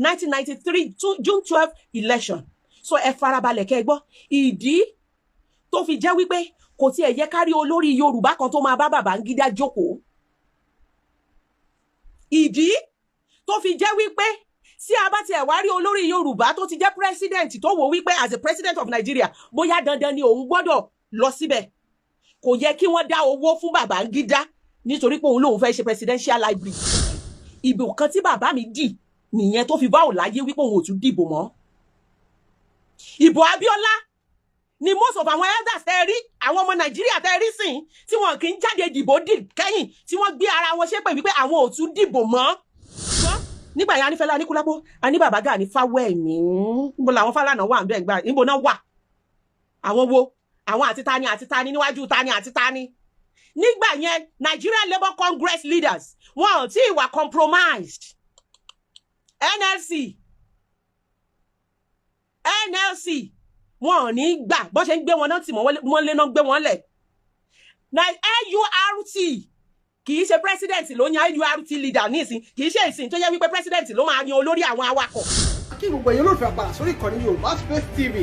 1993 June 12 election. So ẹ farabalẹ̀ kẹ́ gbọ́ ìdí tó fi jẹ́ wípé kò tiẹ̀ yẹ kárí olórí Yorùbá kan tó máa bá Babangida jókòó. Ìdí tó fi jẹ́ wípé tí a bá tiẹ̀ wá rí olórí Yorùbá tó ti jẹ́ president tó wò wípé as a president of Nigeria bóyá dandan ni òun gbọ́dọ̀ lọ síbẹ̀. Kò yẹ kí wọ́n dá owó fún Babangida nítorí pé òun lòun fẹ́ ṣe presidential library. Ìbò kan tí bàbá mi dì nìyẹn tó fi bá òun láyé wípé òun ò tún dìbò mọ́. Ìbò Abiola ni most of àwọn elders tẹ́ rí àwọn ọmọ Nàìjíríà tẹ́ rí sìn tí wọ́n kì í jáde dìbò dì kẹ́yìn tí wọ́n gbé ara wọn ṣépè wípé àwọn ò tún dìbò mọ́. Nígbà yẹn Anífẹ́lá Aníkúlápó àní Bàbá Gani Fawehimi níbo làwọn Fálànà wà ńbẹ̀ gbà níbo náà wà àwọn wo àwọn àti tani níwájú tani àti tani. Nígbà yẹn Nigeria Labour Congress leaders wọn ò tí ì wà compromised. NLC wọn ò ní gbà bó ṣe ń gbé wọn náà tì wọ́n lé náà gbé wọn lẹ̀. NURT kì í ṣe president ló yan NURT leader nísìn kì í ṣe ìsìn tó yẹ wípé president ló máa yan olórí àwọn awakọ̀. Kí gbogbo ẹ̀yin olóòfẹ́ àpàrà sórí ìkànnì Yorùbá Space TV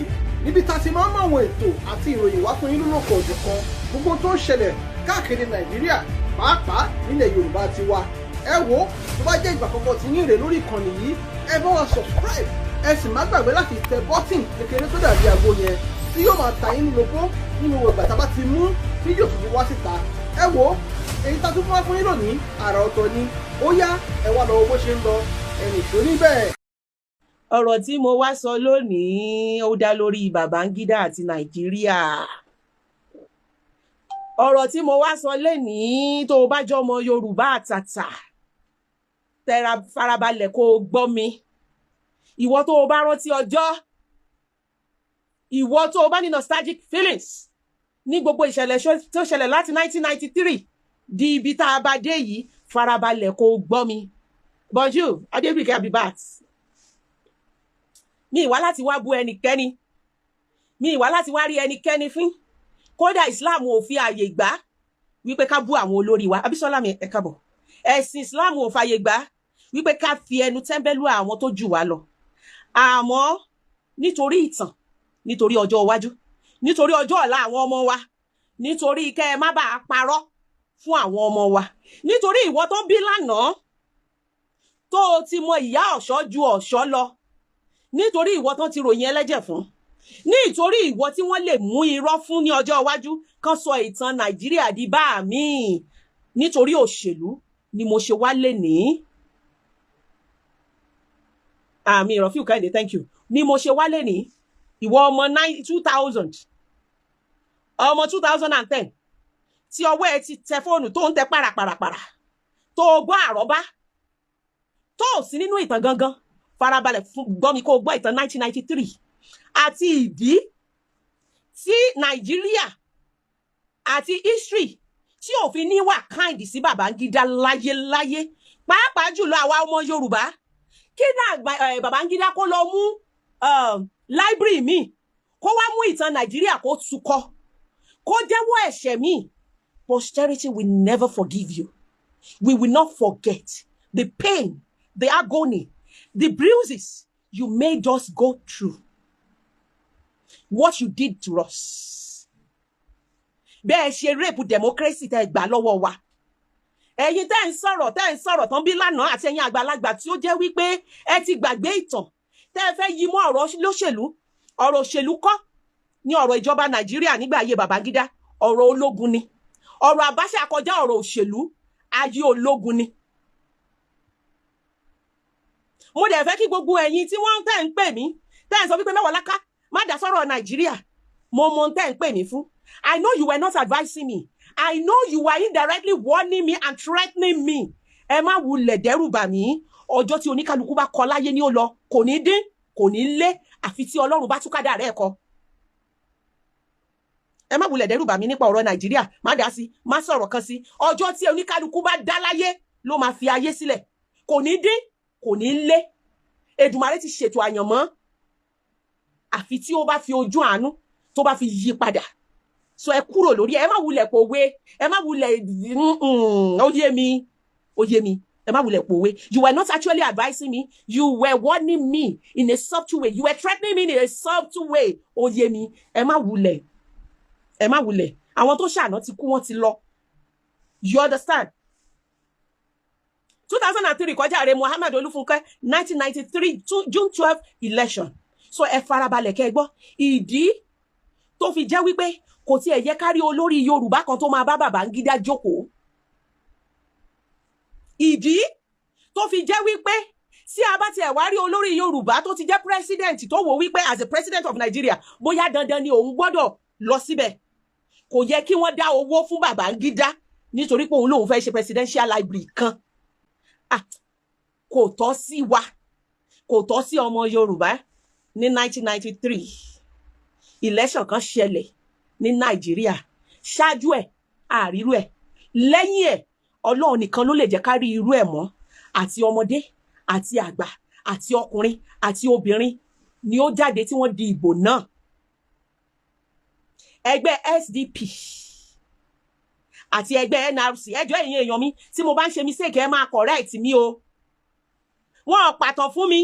níbi tá a ti máa ń mọ àwọn ètò àti ìròyìn wá fún yín lóko òjọ̀kan gbogbo tó ń ṣẹlẹ̀ káàkiri Nàìjíríà pàápàá nílẹ̀ Yorùbá ti wa. Ẹ wo tó bá jẹ́ ìgbà àkọ́kọ́ tí yín rè lórí ìkànnì yìí ẹ bá wa subscribe ẹ sì má gbàgbé láti tẹ bọ́tìn kékeré tó dàbí àgbo yẹn tí yóò máa ta yín ní lóko nínú ìgbà tá a bá ti mú fídíò tuntun wá síta. Ẹ wo èyí tá a tún fún wa fún yín lónìí àrà ọ̀tọ̀ ni ó yá ẹ wá lọ bó ṣe ń lọ ẹnì tó níbẹ̀. Ọ̀rọ̀ tí mo wá sọ lónìí ó dá lórí Babangida àti Nàìjíríà. Ọ̀rọ̀ tí mo wá sọ lénìí tó bá jọ ọmọ Yorùbá àtàtà tẹra farabalẹ̀ kó gbọ́ mi. Ìwọ tó bá rántí ọjọ́, ìwọ tó bá ní nostalgic feelings ní gbogbo ìṣẹ̀lẹ̀ tó ṣẹlẹ̀ láti 1993 di ibi tá a bá dé yìí farabalẹ̀ kó gbọ́ mi. Bonjour, Adébíkẹ́ Abibat. Mi ìwá láti wá bú ẹnikẹ́ni, mi ìwá láti wá rí ẹnikẹ́ni fín. Kódà Islam ò fi àyè gbà wípé ká bú àwọn olórí wa. Abísọ́lá mi ẹ káàbọ̀. Ẹ̀sìn Islam ò fàyè gbà wípé ká fi ẹnu tẹ́ńbẹ́lú àwọn tó jù wá lọ. Àmọ́ nítorí ìtàn, nítorí ọjọ́ iwájú, nítorí ọjọ́ ọ̀la àwọn ọmọ wa, nítorí kẹ́ ẹ má bàa parọ́ fún àwọn ọmọ wa, nítorí ìwọ tó bí lánàá tó ti mọ ìyá ọ̀ṣọ́ ju ọ̀ṣọ́ lọ, nítorí ìwọ tó ti ròyìn ẹlẹ́jẹ̀ fún, nítorí ìwọ tí wọ́n lè mú irọ́ fún ní ọjọ́ iwájú kan sọ ìtàn Nàìjíríà di bá mi, nítorí òṣèlú ni mo ṣe wá lénìí. Àmì Rafiu Kẹ́hìndé, thank you. Ni mo ṣe wá lénìí. Ìwọ ọmọ 2000 ọmọ 2010 tí ọwọ́ ẹ ti tẹ fóònù tó ń tẹ pàràpàràpàrà tó gbọ́ àrọ́bá tó sí nínú ìtàn gangan farabalẹ̀ fún gbọ́ mi kó gbọ́ ìtàn 1993 àti ìdí tí Nàìjíríà àti history tí ò fi níwà kind sí Babangida láyéláyé pàápàá jùlọ àwa ọmọ Yorùbá kí náà Babangida kó lọ mú library mi kó wá mú ìtàn Nàìjíríà kó tukọ kó jẹ́wọ́ ẹ̀ṣẹ̀ mi. Posterity will never forgive you. We will not forget the pain, the agony, the bruises you made us go through. What you did to us. Bẹ́ẹ̀ ṣe rape democracy tẹ́ gbà lọ́wọ́ wa. Ẹ̀yin tẹ́ ń sọ̀rọ̀ tán bí lánàá àti ẹ̀yin àgbàlagbà tí ó jẹ́ wípé ẹ ti gbàgbé ìtàn. Tẹ́ fẹ́ yí mọ́ ọ̀rọ̀ lóṣèlú. Ọ̀rọ̀ òṣèlú kọ́ ní ọ̀rọ̀ ìjọba Nàìjíríà nígbà ayé Babangida. Ọ̀rọ̀ ológun ni. Ọ̀rọ̀ Abacha kọjá ọ̀rọ̀ òṣèlú. Ayé ológun ni. Mo dẹ̀ fẹ́ kí gbogbo ẹ̀yin tí wọ́n tẹ́ ń pè mí tẹ́ ń sọ wípé Mewolako má dá sọ̀rọ̀ Nàìjíríà. Mo mọ tẹ́ ń pè mí fún. I know you were not advising me. I know you were indirectly warning me and threatening me. Ẹ má wulẹ̀ dẹ́rù bà mí. Ọjọ́ tí oníkálukú bá kọ láyé ní ó lọ, kò ní dín, kò ní lé, àfi tí Ọlọ́run bá tú kádàrá ẹ̀ kọ. Ẹ má wulẹ̀ dẹ́rù bà mí nípa ọ̀rọ̀ Nàìjíríà, má dá sí, má sọ̀rọ̀ kan sí. Ọjọ́ tí oníkálukú bá dá láyé ló máa fi ayé sílẹ̀. Kò ní dín, kò ní lé. Èdùmàrè ti ṣètò àyànmọ́. Àfi tí ó bá fi ojú àánú tó bá fi yí padà. So ẹ kúrò lórí ẹ má wulẹ̀ pòwe, ẹ má wulẹ̀ ó yé mi. You were not actually advising me. You were warning me in a subtle way. You were threatening me in a subtle way. Oye mi, ẹ má wulẹ̀. Àwọn tó ṣàná ti kú, wọ́n ti lọ. You understand? 2003 kọjá rẹ̀ Muhammad Olúfúnkẹ́ 1993 June 12 election. So ẹ farabalẹ̀ kẹ́ gbọ́. Ìdí tó fi jẹ́ wípé kò tiẹ̀ yẹ kárí olórí Yorùbá kan tó máa bá Babangida jókòó. Ìdí tó fi jẹ́ wípé tí a bá tiẹ̀ wá rí olórí Yorùbá tó ti jẹ́ president tó wò wípé as a president of Nigeria bóyá dandan ni òun gbọ́dọ̀ lọ síbẹ̀. Kò yẹ kí wọ́n dá owó fún Babangida nítorí pé òun lòun fẹ́ ṣe presidential library kan. Kò tọ́ sí wa, kò tọ́ sí ọmọ Yorùbá. Ní 1993 election kan ṣẹlẹ̀ ní Nàìjíríà. Ṣáájú ẹ̀ àrírú ẹ̀, lẹ́yìn ẹ̀ Ọlọ́run nìkan ló lè jẹ́ ká rí irú ẹ̀ mọ́. Àti ọmọdé àti àgbà àti ọkùnrin àti obìnrin ni ó jáde tí wọ́n di ìbò náà. Ẹgbẹ́ SDP àti ẹgbẹ́ NRC, ẹjọ́ ẹ̀yin èèyàn mi tí mo bá ń ṣe mistake ẹ máa correct mi o. Wọ́n pàtàn fún mi.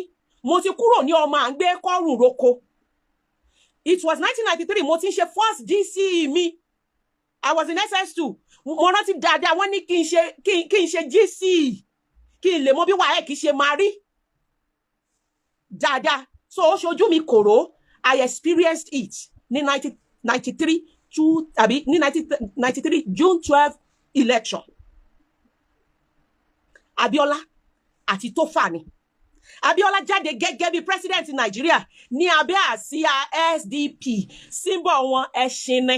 Mo ti kúrò ní ọmọ à ń gbé kọ́rùn roko. It was 1993 mo ti ń ṣe first GCE mi. I was in SS2. Mo rántí dáadáa wọ́n ní kí n ṣe GCE kí n lè mọ̀ bí wàá kì í ṣe máa rí. Dáadáa. So ó ṣojú mi kòró. I experienced it ní 1993 June 12 election. Abiola àti Tofa ni. Abiola jáde gẹ́gẹ́ bí president Nigeria ní abẹ́ àsíá SDP, symbol wọn ẹṣin ni.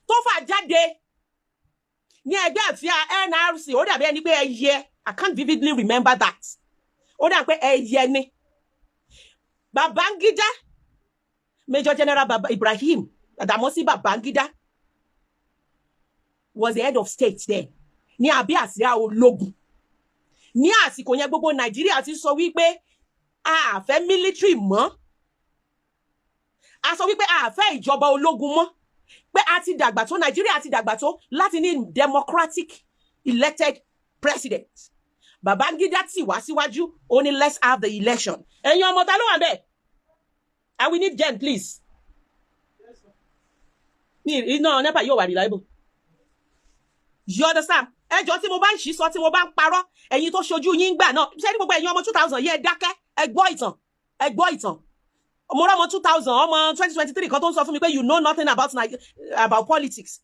Tofa jáde ní ẹgbẹ́ àsíá NRC, ó dàbí ẹni pé ẹyẹ. I can't vividly remember that. Ó dàbí pé ẹyẹ ni. Babangida, Major General Ibrahim Adamosi Babangida was the head of state then. Ní abẹ́ àsíá ológun. Ní àsìkò yẹn gbogbo Nàìjíríà ti sọ wípé a fẹ́ military mọ́. A sọ wípé a fẹ́ ìjọba ológun mọ́. Pé a ti dàgbà tó, Nàìjíríà ti dàgbà tó láti ní democratic elected president. Babangida ti wá síwájú, ó ní let's have the election. Ẹ̀yin ọmọ ta ló wà ńbẹ̀? And we need Jen, please. No, never you are reliable. You understand? Ẹjọ́ tí mo bá ń ṣí sọ tí mo bá ń parọ́, ẹ̀yin tó ṣojú yín gbà náà. Ṣé ní gbogbo ẹ̀yin ọmọ 2000 yẹ dákẹ́, ẹ gbọ́ ìtàn. Mo rọ́ ọmọ 2000, ọmọ 2023 kan tó ń sọ fún mi pé you know nothing about politics.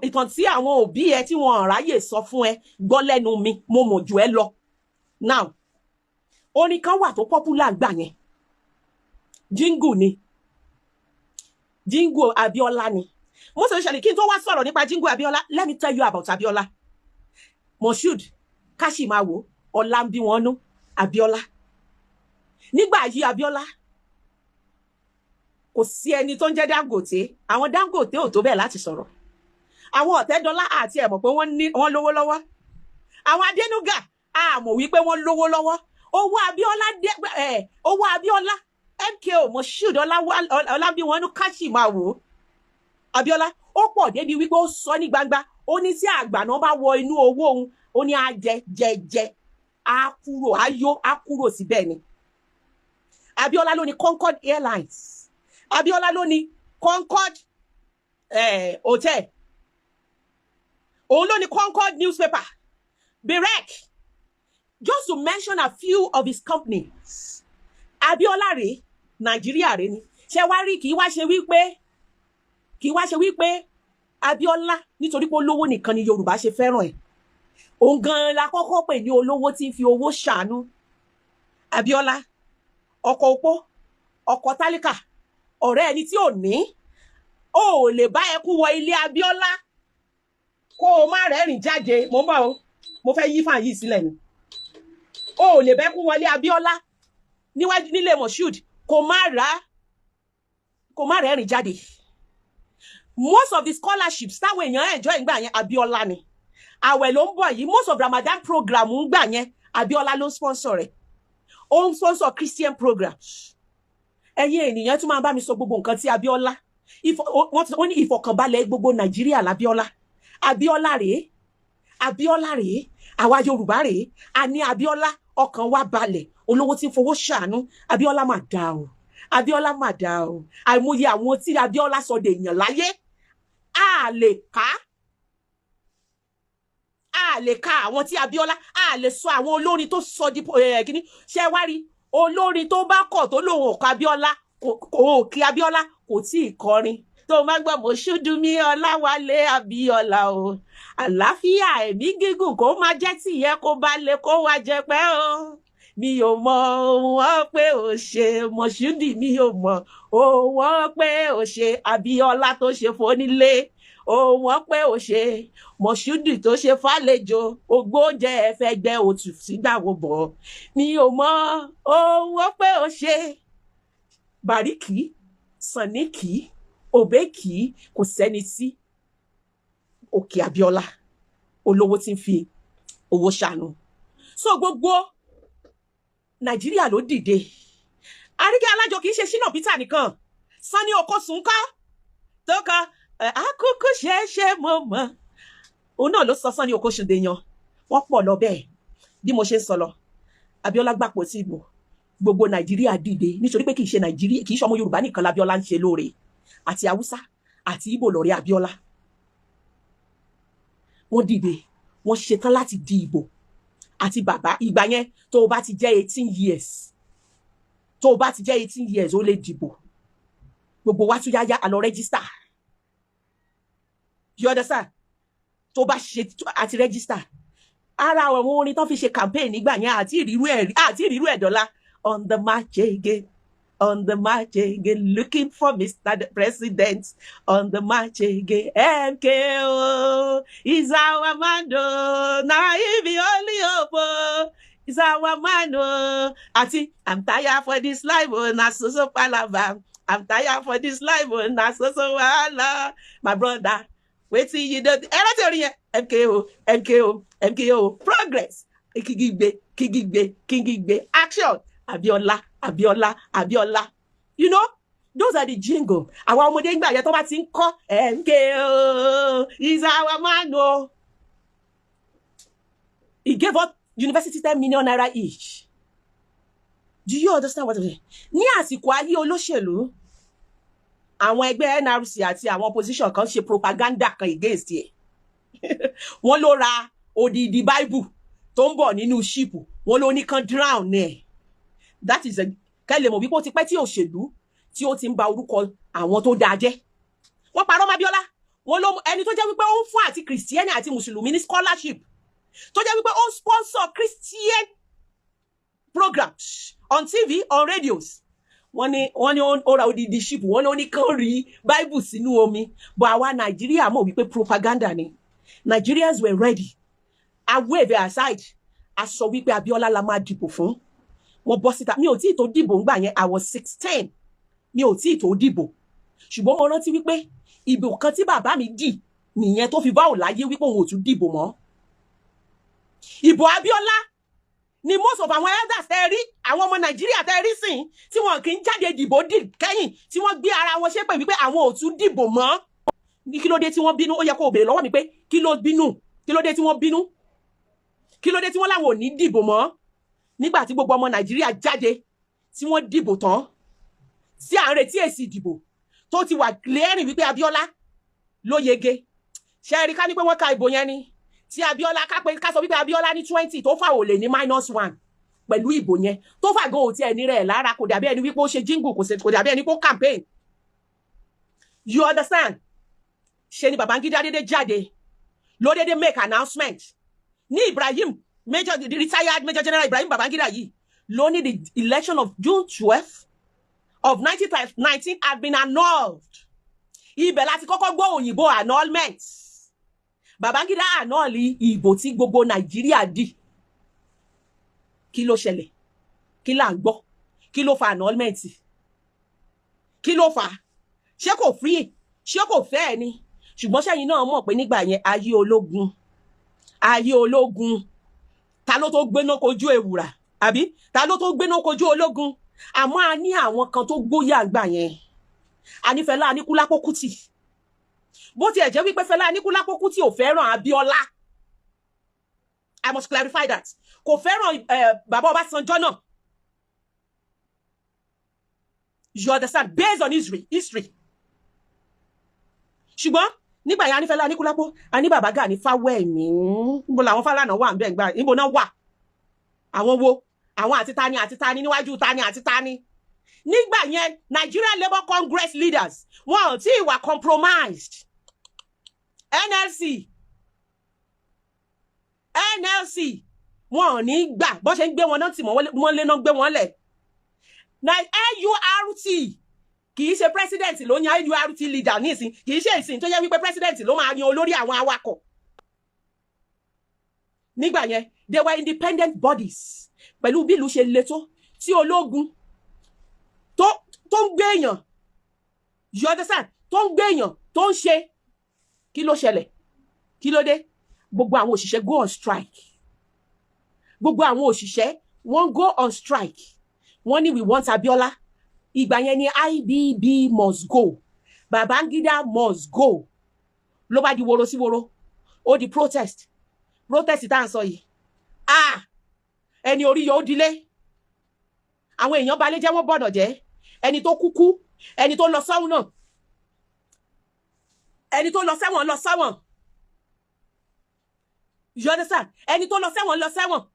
Ìtàn tí àwọn òbí ẹ tí wọ́n ráyè sọ fún ẹ gbọ́ lẹ́nu mi, mo mọ̀ jù ẹ lọ. Now, orin kan wà tó popular gbà yẹn. Jingle ni. Jingle Abiola ni. Most especially kí n tó wá sọ̀rọ̀ nípa Jingle Abiola, let me tell you about Abiola. Moshood, Kashimawo, Olambiwonu, Abiola. Nígbà ayé Abiola, kò sí ẹni tó ń jẹ́ Dangote, àwọn Dangote ò tó bẹ́ẹ̀ láti sọ̀rọ̀. Àwọn Ọ̀tẹ́dọ́lá àti ẹ mọ̀ pé wọ́n lówó lọ́wọ́. Àwọn Adénúgà a mọ̀ wípé wọ́n lówó lọ́wọ́. Owó Abiola, MKO, Moshood, Olambiwonu, Kashimawo. Abiola, ó pọ̀ débi wípé ó sọ ní gbangba. Ó ní tí àgbàná bá wọ inú owó òun, ó ní á jẹ, á kúrò síbẹ̀ ni. Abiola ló ní Concord Airlines. Abiola ló ní Concord Hotel. Òun ló ní Concord Newspaper. Berek. Just to mention a few of his companies. Abiola rèé, Nàìjíríà rèé ni. Ṣé wá rí kì í wá ṣe wípé Abiola nítorí pé olówó nìkan ni Yorùbá ṣe fẹ́ràn ẹ̀. Òun gan la kọ́kọ́ pè ní olówó tí ń fi owó ṣàánú. Abiola, ọkọ opó, ọkọ tálíkà, ọ̀rẹ́ ẹni tí ò ní. Ó lè bá ẹkún wọ ilé Abiola kó o má rẹ́rìn jáde. Mo ń bọ̀ o, mo fẹ́ yí fàn yìí sílẹ̀ ni. Ó lè bá ẹkún wọlé Abiola níwájú nílé Moshood kó má rẹ́rìn jáde. Most of the scholarships táwọn èèyàn enjoy ń gbà yẹn Abiola ni. Àwẹ̀ ló ń bọ̀ yìí, most of Ramadan program ń gbà yẹn Abiola ló sponsor rẹ̀. Ó ń sponsor Christian programs. Ẹ̀yin ènìyàn tún máa bá mi sọ gbogbo nǹkan tí Abiola. Wọ́n ní ìfọ̀kànbalẹ̀ gbogbo Nàìjíríà l'Abiola. Abiola rèé. Abiola rèé, àwa Yorùbá rèé, a ní Abiola, ọkàn wa balẹ̀, olówó tí ń fowó ṣàánú, Abiola mà dá o. Abiola mà dá o. Àìmọye àwọn tí Abiola sọ dèèyàn láyé, a lè ká àwọn tí Abiola, a lè sọ àwọn olórin tó sọ di kíní. Ṣé wá rí olórin tó bá kọ̀ tó lóun ò kọ Abiola, kò kí Abiola, kò tí ì kọrin. Tó máa gbọ́ Moshoodunmi Ọláwálé Abiola o. Àlàáfíà ẹ̀mí gígùn kó máa jẹ́ tìyẹ kó bá lè kó wá jẹ pẹ́ o. Mi ò mọ̀ wọ́n pé ò ṣe Moshoodi, mi ò mọ̀ wọ́n pé ò ṣe Abiola tó ṣe fónílé. Wọ́n pé ò ṣe Moshoodi tó ṣe fàlejò, ògbóúnjẹ ẹ̀fẹ̀gbẹ́ òtù sígbàwó bọ̀. Mi ò mọ̀ wọ́n pé ò ṣe Bàríkì, Sàníkì, Òbékì, kò sẹ́ni tí òkè Abiola, olówó tí ń fi owó ṣàánú. So gbogbo Nàìjíríà ló dìde. Àríkẹ́ Alájọ kì í ṣe Shina Peter nìkan. Sanni Okosun ńkọ́ tó kọ àkókò ṣeéṣe mo mọ̀. Òun náà ló sọ Sanni Okosun dèèyàn. Wọ́n pọ̀ lọ bẹ́ẹ̀. Bí mo ṣe ń sọ lọ, Abiola gbàpò sí ìbò. Gbogbo Nàìjíríà dìde nítorí pé kì í ṣe Nàìjíríà, kì í ṣe ọmọ Yorùbá nìkan l'Abiola ń ṣe lóore. Àti Haúsá àti Ìgbò lọ̀rẹ́ Abiola. Wọ́n dìde, wọ́n ṣetán láti di ìbò. Àti bàbá ìgbà yẹn tó bá ti jẹ́ 18 years. Tó bá ti jẹ́ 18 years ó lè dìbò. Gbogbo wa tún yáyá a lọ register. You understand? Tó bá ṣe àti register. Ara àwọn orin tán fi ṣe campaign nígbà yẹn àti ìrírú ẹ̀ dọ́là. On the march again. On the march again, looking for Mr. President. On the march again, MKO is our man. Now he be only hope. Is our man. Ati, I'm tired for this life. Na so palava. I'm tired for this life. Na so wala. My brother, wait till you don't. MKO. Progress. Kigigbe. Action. Abiola. You know, those are the jingle. Àwọn ọmọdé ńgbà yẹn tó bá ti ń kọ́ MKO is our man o. He gave up university 10 million naira each. Do you understand what I'm saying? Ní àsìkò ayé olóṣèlú, àwọn ẹgbẹ́ NRC àti àwọn opposition kan ṣe propaganda kan against ẹ̀. Wọ́n ló ra odidi Bible tó ń bọ̀ nínú ship. Wọ́n ló ní kan drown ẹ̀. That is a kẹ́lẹ̀ mọ̀ wípé ó ti pẹ́ tí òṣèlú tí ó ti ń ba orúkọ àwọn tó dáa jẹ́. Wọ́n parọ́ mọ́ Abiola. Wọ́n ló ẹni tó jẹ́ wípé ó ń fún àti Christian àti Mùsùlùmí ní scholarship. Tó jẹ́ wípé ó ń sponsor Christian programs on TV, on radios. Wọ́n ní ó ra odidi ship. Wọ́n ló ní kán rí Bible sínú omi. But àwa Nàìjíríà mọ̀ wípé propaganda ni. Nigerians were ready. I wave aside. A sọ wípé Abiola la máa dìbò fún. Wọ́n bọ́ síta. Mi ò tí tó dìbò ńgbà yẹn. I was 16. Mi ò tí tó dìbò. Ṣùgbọ́n mo rántí wípé ìbò kan tí bàbá mi dì nìyẹn tó fi bá ò láyé wípé òun ò tún dìbò mọ́. Ìbò Abiola ni most of àwọn elders tẹ́ rí, àwọn ọmọ Nàìjíríà tẹ́ rí sìn tí wọ́n kì í jáde dìbò dì kẹ́yìn tí wọ́n gbé ara wọn ṣépè wípé àwọn ò tún dìbò mọ́. Ní kí ló dé tí wọ́n bínú? Ó yẹ kó béèrè lọ́wọ́ mi pé kí ló bínú? Kí ló dé tí wọ́n bínú? Kí ló dé tí wọ́n láwọn ò ní dìbò mọ́? Nígbà tí gbogbo ọmọ Nàìjíríà jáde tí wọ́n dìbò tán tí à ń retí èsì ìdìbò tó ti wà glaring wípé Abiola ló yege. Ṣé rí ká ní pé wọ́n ka ìbò yẹn ni tí Abiola ká sọ wípé Abiola ní 20 tó fà ò lè ní -1 pẹ̀lú ìbò yẹn tó fà gan ò tí ẹni rẹ̀ lára kò dàbí ẹni wípé ó ṣe jingle kò dàbí ẹni pé ó campaign. You understand? Ṣé ni Babangida dédé jáde ló dédé make announcement ní Ibrahim the retired Major General Ibrahim Babangida yìí ló ní the election of June 12th of 1919 had been annulled. Ibẹ̀ láti kọ́kọ́ gbọ́ òyìnbó annulment. Babangida annul ìbò tí gbogbo Nàìjíríà dì. Kí ló ṣẹlẹ̀? Kí là ń gbọ́? Kí ló fa annulment? Kí ló fa? Ṣé kò free? Ṣé kò fẹ́ ni? Ṣùgbọ́n ṣẹ́yìn náà mọ̀ pé nígbà yẹn ayé ológun. Ta ló tó gbéná kojú ewùrà? Àbí ta ló tó gbéná kojú ológun? Àmọ́ a ní àwọn kan tó gbóyà gbà yẹn. A ní Fẹlá Aníkúlápó Kútì. Bó ti ẹ̀ jẹ́ wípé Fẹlá Aníkúlápó Kútì ò fẹ́ràn Abiola. I must clarify that. Kò fẹ́ràn Baba Ọbásanjọ́ náà. You understand? Based on history. Ṣùgbọ́n nígbà yẹn Anífẹ́lẹ́ Aníkúlápó, Ani Baba Gani Fawehimi. Níbo làwọn Fálànà wà ńbẹ̀ ńgbà? Níbo náà wà? Àwọn wo? Àwọn àti tani níwájú tani àti tani. Nígbà yẹn Nigeria Labour Congress leaders wọ́n tí wà compromised. NLC wọ́n ní gbà bó ṣe ń gbé wọn náà tí wọ́n lé náà gbé wọn lẹ̀. Na NURT kì í ṣe president ló yan NURT leader nísìn, kì í ṣe ìsìn tó yẹ wípé president ló máa yan olórí àwọn awakọ̀. Nígbà yẹn they were independent bodies. Pẹ̀lú bí ìlú ṣe le tó tí ológun tó ń gbé èèyàn, you understand, tó ń gbé èèyàn tó ń ṣe kí ló ṣẹlẹ̀, kí ló dé, gbogbo àwọn òṣìṣẹ́ go on strike. Gbogbo àwọn òṣìṣẹ́ wọ́n go on strike. Wọ́n ní we want Abiola. Ìgbà yẹn ni IBB must go, Babangida must go. Ló bá di woro sí woro, ó di protest tá ń sọ yìí. Ẹni orí yóò dilé. Àwọn èèyàn balẹ̀ jẹ́ wọ́n bọ̀nà jẹ́. Ẹni tó kúkú, ẹni tó lọ sọ́hún náà. Ẹni tó lọ sẹ́wọ̀n lọ sẹ́wọ̀n. You understand? Ẹni tó lọ sẹ́wọ̀n lọ sẹ́wọ̀n.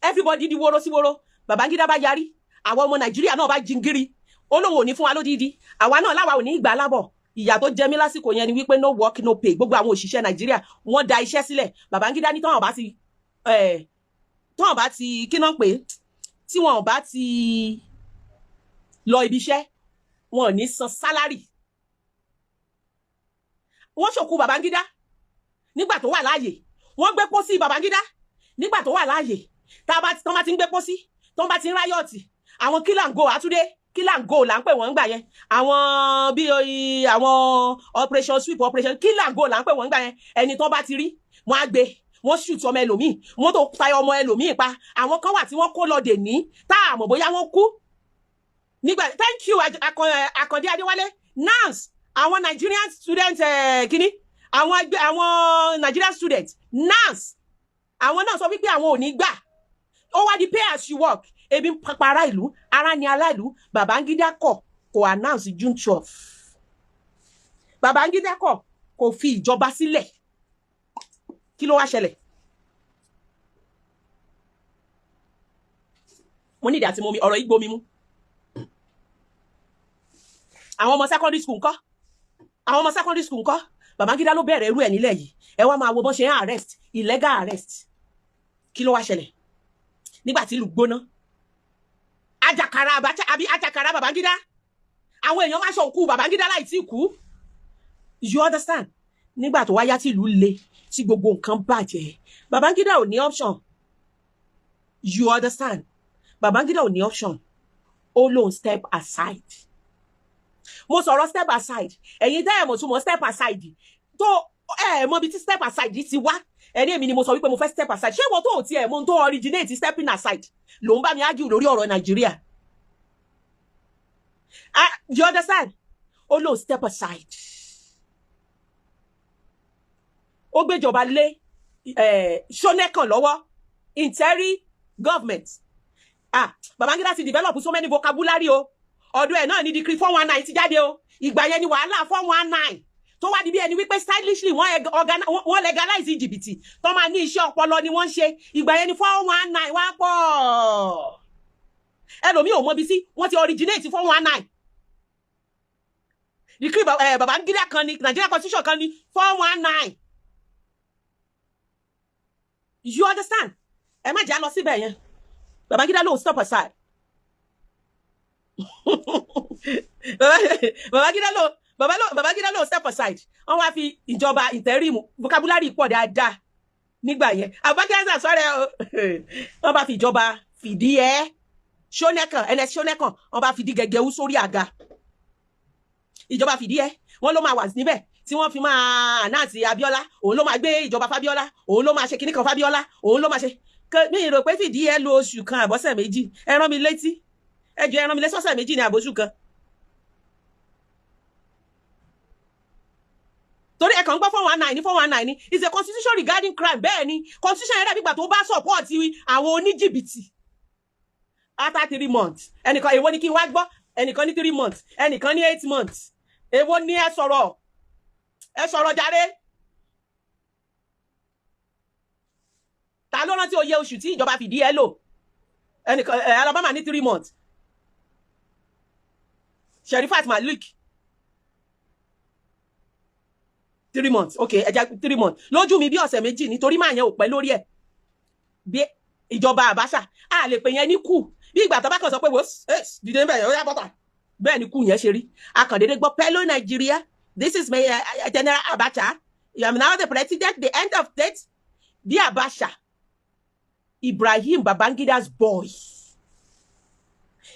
Everybody di woro sí woro. Babangida bá yarí. Àwọn ọmọ Nàìjíríà náà bá jingiri. Olówó ní fún wa lódìdí. Àwa náà láwa ò ní ìgbà lábọ̀. Ìyà tó jẹ mí lásìkò yẹn ni wípé no work no pay. Gbogbo àwọn òṣìṣẹ́ Nàìjíríà wọ́n da iṣẹ́ sílẹ̀. Babangida ní tọ́wọ̀n bá ti kí náà pé tí wọ́n bá ti lọ ibi iṣẹ́ wọn ò ní san salary. Wọ́n ṣòkú Babangida nígbà tó wà láàyè. Wọ́n gbé pósí Babangida nígbà tó wà láàyè. Tán bá ti ń gbé pósí, tán bá ti ń ráyọ̀tì. Àwọn kill and go àtúndé, kill and go là ń pè wọ́n gbà yẹn. Àwọn bí àwọn operation sweep, operation kill and go là ń pè wọ́n gbà yẹn. Ẹni tán bá ti rí, wọ́n á gbé. Wọ́n shoot ọmọ ẹlòmíì, mọ́tò pa ọmọ ẹlòmíì pa. Àwọn kan wà tí wọ́n kó lọ dè ní tá a mọ̀ bóyá wọ́n kú. Nígbà thank you Akande Adéwálé. NANS àwọn Nigerian student kíní àwọn Nigerian student NANS àwọn náà sọ wípé àwọn ò ní gbà. Ó wá di pay as you work. Ebi ń pa ará ìlú, ara ni aláìlú. Babangida kọ̀ kò announce June 12. Babangida kọ̀ kò fi ìjọba sílẹ̀. Kí ló wá ṣẹlẹ̀? Mo ní ìdí àti mo mi ọ̀rọ̀ igbo mi mú. Àwọn ọmọ secondary school ńkọ́? Babangida ló bẹ̀rẹ̀ irú ẹ̀ nílẹ̀ yìí. Ẹ wá máa wo bọ́n ṣe ń arrest, illegal arrest. Kí ló wá ṣẹlẹ̀? Nígbà tí ìlú gbóná. Àjàkàrà Babangida. Àwọn èèyàn máa ṣòkú Babangida láì tí kú. You understand? Nígbà tó wá yá tí ìlú le, tí gbogbo nǹkan bàjẹ́. Babangida ò ní option. You understand? Babangida ò ní option. Ó lóun step aside. Mo sọ̀rọ̀ step aside. Ẹ̀yin tẹ́ ẹ mọ̀ tún mọ̀ step aside. Tó mọ̀ bí tí step aside ti wá. Ẹni èmi ni mo sọ wípé mo fẹ́ step aside. Ṣé ìwọ tó ò tiẹ̀ mọ̀ tó originate stepping aside? Ló ń bá mi argue lórí ọ̀rọ̀ Nàìjíríà. You understand? Ó lóun step aside. Ó gbéjọba lé Ṣónẹ́kàn lọ́wọ́. Interim government. Babangida ti develop so many vocabulary o. Ọdún ẹ̀ náà ní decree 419 ti jáde o. Ìgbà yẹn ni wàhálà 419 tó wá di bí ẹni wípé stylishly wọ́n legalize jìbìtì tó máa ní iṣẹ́ ọpọlọ ni wọ́n ṣe. Ìgbà yẹn ni 419 wá pọ̀. Ẹlòmíì ò mọ̀ bí sí wọ́n ti originate 419. Decree Babangida kan ni Nigeria constitution kan ni 419. You understand? Ẹ má jẹ́ lọ síbẹ̀ yẹn. Babangida ló step aside. Babangida ló step aside. Wọ́n wá fi ìjọba interim vocabulary pọ̀ dáadáa nígbà yẹn. Babangida sọ̀rọ̀ o. Wọ́n bá fi ìjọba fìdí ẹ Ṣónẹ́kàn Ṣónẹ́kàn wọ́n bá fìdí gẹ́gẹ́wú sórí àga. Ìjọba fìdí ẹ wọ́n ló máa wà níbẹ̀ tí wọ́n fi máa announce Abiola. Òun ló máa gbé ìjọba Fabiola. Òun ló máa ṣe kíní kan Fabiola. Òun ló máa ṣe mi rò pé fìdí ẹ lo oṣù kan àbọ̀sẹ̀ méjì. Ẹ rán mi létí. Ẹ jọ̀ọ́ ẹ rán mi létí ọ̀sẹ̀ méjì ní àbóṣù kan. torí ẹ kàn gbọ́ 419 is a constitution regarding crime bẹ́ẹ̀ ni constitution yẹn dàbí ìgbà tó bá support àwọn oníjìbìtì after 3 months ẹnìkan èwo ni kí n wá gbọ́ ẹnìkan ní 3 months ẹnìkan ní 8 months èwo ni ẹ sọ̀rọ̀ jàre. Ta ló rántí oye oṣù tí ìjọba fìdí ẹ lò ẹnìkan Alabama ní 3 months Sherifat Malik 3 months okay ẹja 3 months lójú mi bí ọ̀sẹ̀ méjì nítorí máa yẹn ò pẹ́ lórí ẹ̀ bí ìjọba Abacha a lè pè yẹn ní coup bí ìgbà tó bá kàn sọ pé wò dìde ń bẹ̀ yẹn ó yá bọ́tà bẹ́ẹ̀ ni coup yẹn ṣe rí akàndéédé gbọ́ pẹ́lú Nàìjíríà this is my General Abacha you am now the president the end of date bí Abacha Ibrahim Babangida's boy.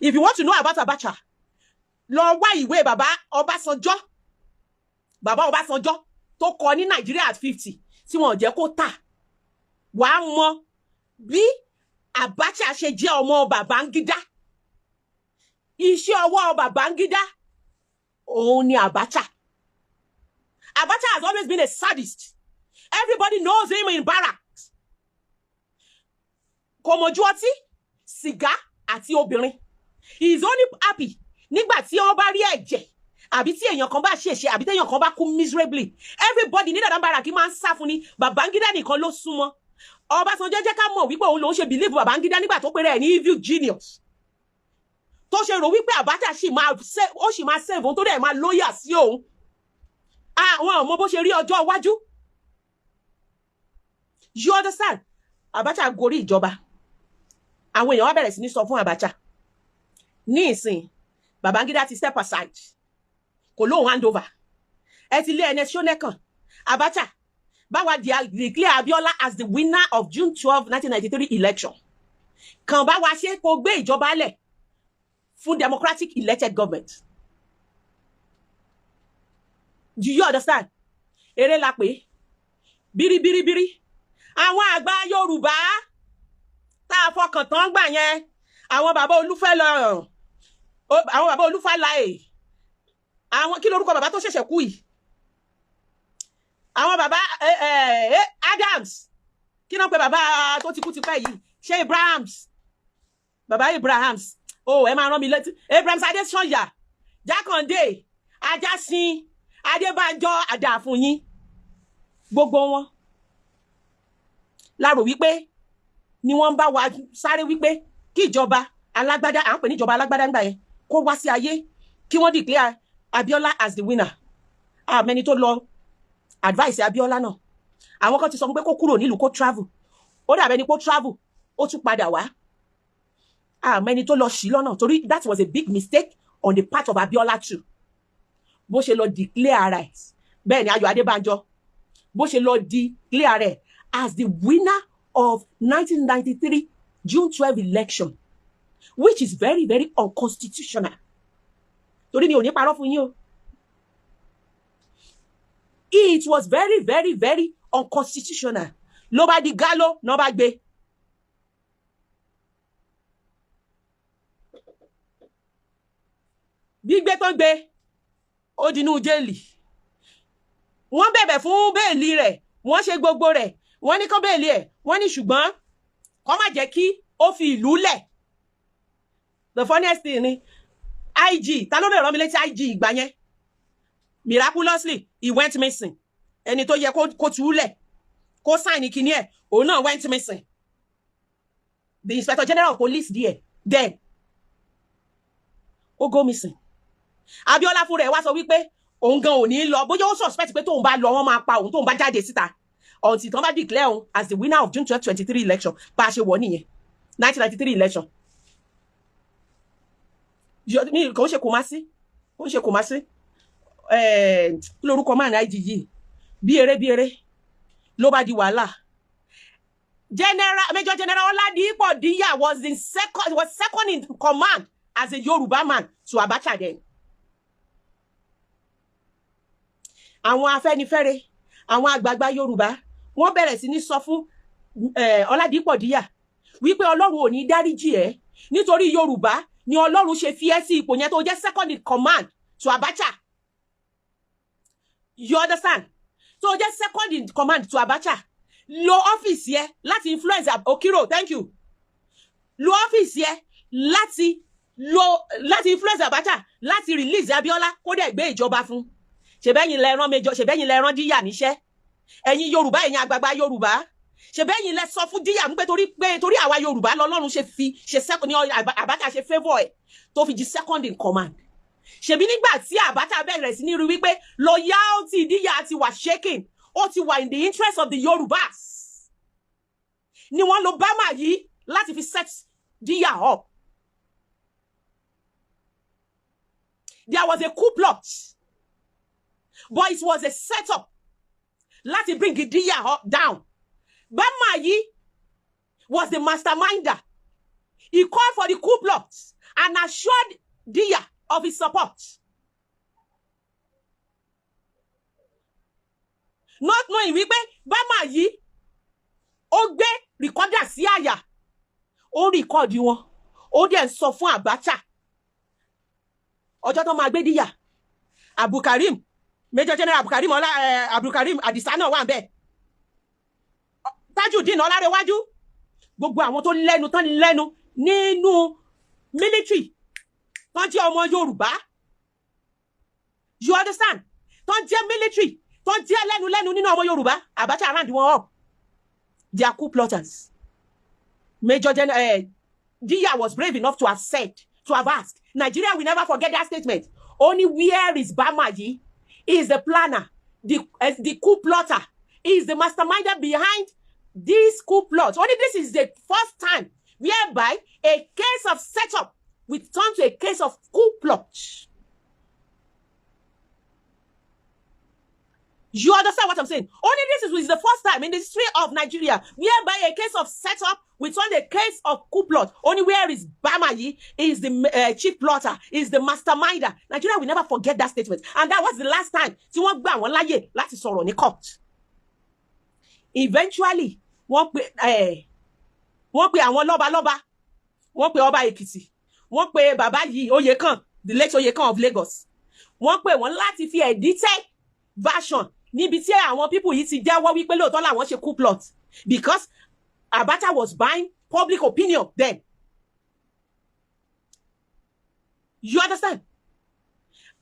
If you want to know about Abacha, lọ wá ìwé bàbá Ọbásanjọ́ tó kọ ní Nigeria at 50 tí wọ́n jẹ́ kó tà. Wàá mọ̀ bí Abacha ṣe jẹ́ ọmọ Babangida. Iṣẹ́ ọwọ́ Babangida òun ni Abacha. Abacha has always been a sadist. Everybody knows him in barracks. Kò mọ̀jú ọtí, sìgá àti obìnrin. He is only happy nígbà tí ó bá rí ẹ̀jẹ̀ àbí tí èèyàn kan bá ṣèṣe àbí tí èèyàn kan bá kú miserably. Everybody ní dàdá bára kí máa ń sá fún ni Babangida nìkan ló súnmọ́. Ọbásanjọ́ jẹ́ ká mọ̀ wípé òun ló ń ṣe believe Babangida nígbà tó pèrè ẹ̀ ní evil genius. Tó ṣe rò wípé Abacha sì máa save òun tó dẹ̀ máa lóyà sí òun. Àwọn ọmọ bó ṣe rí ọjọ́ iwájú. You understand? Abacha gorí ìjọba. Àwọn èèyàn wá bẹ̀rẹ̀ sí ní sọ fún Abacha ní ìsìn Babangida ti step aside kò lóhun hand over ẹ ti lé ẹni ṣónẹ́kàn Abacha báwa declare Abiola as the winner of June 12, 1993 election kàn bá wa ṣe kó gbé ìjọba lẹ̀ fún democratic elected government. Do you understand? Eré la pé bírí àwọn àgbà Yorùbá tá a fọkàn tán gbà yẹn àwọn bàbá Olúfàlàyé àwọn kí lórúkọ bàbá tó ṣẹ̀ṣẹ̀ kú yìí àwọn bàbá Adams kí náà pé bàbá tó ti kú ti pẹ́ yìí ṣé bàbá Abrahams ẹ máa rán mi létí Abrahams Adésànyà Jákàndé Ajásin Adébánjọ Àdàfúnyín gbogbo wọn láàrò wípé ni wọ́n bá wa sáré wípé kí ìjọba alágbádá à ń pè ní ìjọba alágbádá ńgbà yẹn kó wá sí ayé kí wọ́n declare Abiola as the winner. Mẹ́ni tó lọ advice Abiola náà àwọn kan ti sọ pé kó kúrò nílùú kó travel ó dàbẹ́ ni kó travel ó tún padà wá mẹ́ni tó lọ sí lọ́nà torí that was a big mistake on the part of Abiola too bó ṣe lọ declare rẹ̀ bẹ́ẹ̀ ni Ayọ̀ Adébánjọ bó ṣe lọ declare rẹ̀ as the winner of 1993 June 12 election, which is very, very unconstitutional. Torí mi ò ní parọ́ fún yín o. It was very, very, very unconstitutional. Ló bá di Gallo, ló bá gbé. Gbígbé tó gbé, ó dinú jẹ́ẹ̀lì. Wọ́n bẹ̀bẹ̀ fún bẹ́ẹ̀lì rẹ̀, wọ́n ṣe gbogbo rẹ̀. Wọ́n ní kó bẹ́ẹ̀lì ẹ̀ wọ́n ní ṣùgbọ́n kó má jẹ́ kí ó fi ìlú lẹ̀. The funniest thing ni IG ta ló lè rán mi létí IG ìgbà yẹn miraculously he went missing ẹni tó yẹ kó tú lẹ̀ kó sign kíní ẹ̀ òun náà went missing. The Inspector General of Police then ó go missing. Abiola fúnra ẹ̀ wá sọ wípé òun gan ò ní lọ bóyá ó suspect pé tóun bá lọ wọ́n máa pa òun tóun bá jáde síta. Until tán bá declare him as the winner of June 12, 2023 election bá a ṣe wọ̀ nìyẹn 1993 election. Mi kò ṣe kò má sí lórúkọ máa ní IG yìí bí eré ló bá di wàhálà. Major General Oladipo Diya was second in command as a Yoruba man to Abacha then. Àwọn Afẹ́nifẹ́re àwọn àgbààgbà Yorùbá wọ́n bẹ̀rẹ̀ sí ní sọ fún Oladipo Diya wípé Ọlọ́run ò ní dáríjì ẹ́ nítorí Yorùbá ni Ọlọ́run ṣe fi ẹ́ sí ipò yẹn tó jẹ́ second in command to Abacha. You understand? tó jẹ́ second in command to Abacha lo office yẹ láti influence Okiro, thank you, lo office yẹ láti influence Abacha láti release Abiola kó dẹ̀ gbé ìjọba fún. Ṣebẹ́yìn lẹ rán Major, ṣebẹ́yìn lẹ rán Díyà níṣẹ́, ẹ̀yin Yorùbá, ẹ̀yin àgbààgbà Yorùbá, ṣebẹ́yìn lẹ sọ fún Díyà pé torí àwa Yorùbá lọ́lọ́run ṣe second ní Abacha ṣe favour ẹ̀ tó fi di second in command. Ṣebí nígbà tí Abacha bẹ̀rẹ̀ sí ní rí wípé loyalty Díyà ti wà shaking, ó ti wà in the interest of the Yorùbás, ni wọ́n lo Bama yìí láti fi set Díyà up. There was a coup plot, but it was a setup láti bring Díyà down. Bama yìí was the masterminder. He called for the coup plot and assured Díyà of his support. Not knowing wípé Bama yìí ó gbé recorder sí àyà, ó record wọn, ó dẹ̀ sọ fún Abacha ọjọ́ tó máa gbé Díyà. Abdulkarim, Major General Abdulkarim Adisa náà wà ńbẹ̀, Tajudeen Ọlárẹ̀wájú, gbogbo àwọn tó lẹ́nu nínú military tán jẹ́ ọmọ Yorùbá, you understand, tán jẹ́ military, tán jẹ́ lẹ́nu nínú ọmọ Yorùbá, Abacha round wọn up. They are coup plotters. Major General Díyà was brave enough to have asked. Nigeria will never forget that statement. Only where is Bama yi? He is the planner, the coup plotter. He is the masterminder behind this coup plot. Only this is the first time whereby a case of setup will turn to a case of coup plot. You understand what I'm saying? Only this is the first time in the history of Nigeria whereby a case of setup will turn a case of coup plot. Only where is Bamayi is the chief plotter, is the masterminder. Nigeria will never forget that statement. And that was the last time tí wọ́n gbà wọ́n láyè láti sọ̀rọ̀ ní court. Eventually, wọ́n pe àwọn lọ́balọ́ba, wọ́n pe Ọba Èkìtì, wọ́n pe bàbá yìí Oyèkán, the late Oyèkán of Lagos. Wọ́n pe wọ́n láti fi edited version níbi tí àwọn people yìí ti jẹ́wọ́ wípé lóòótọ́ làwọn ṣe coup plot, because Abacha was buying public opinion then. You understand?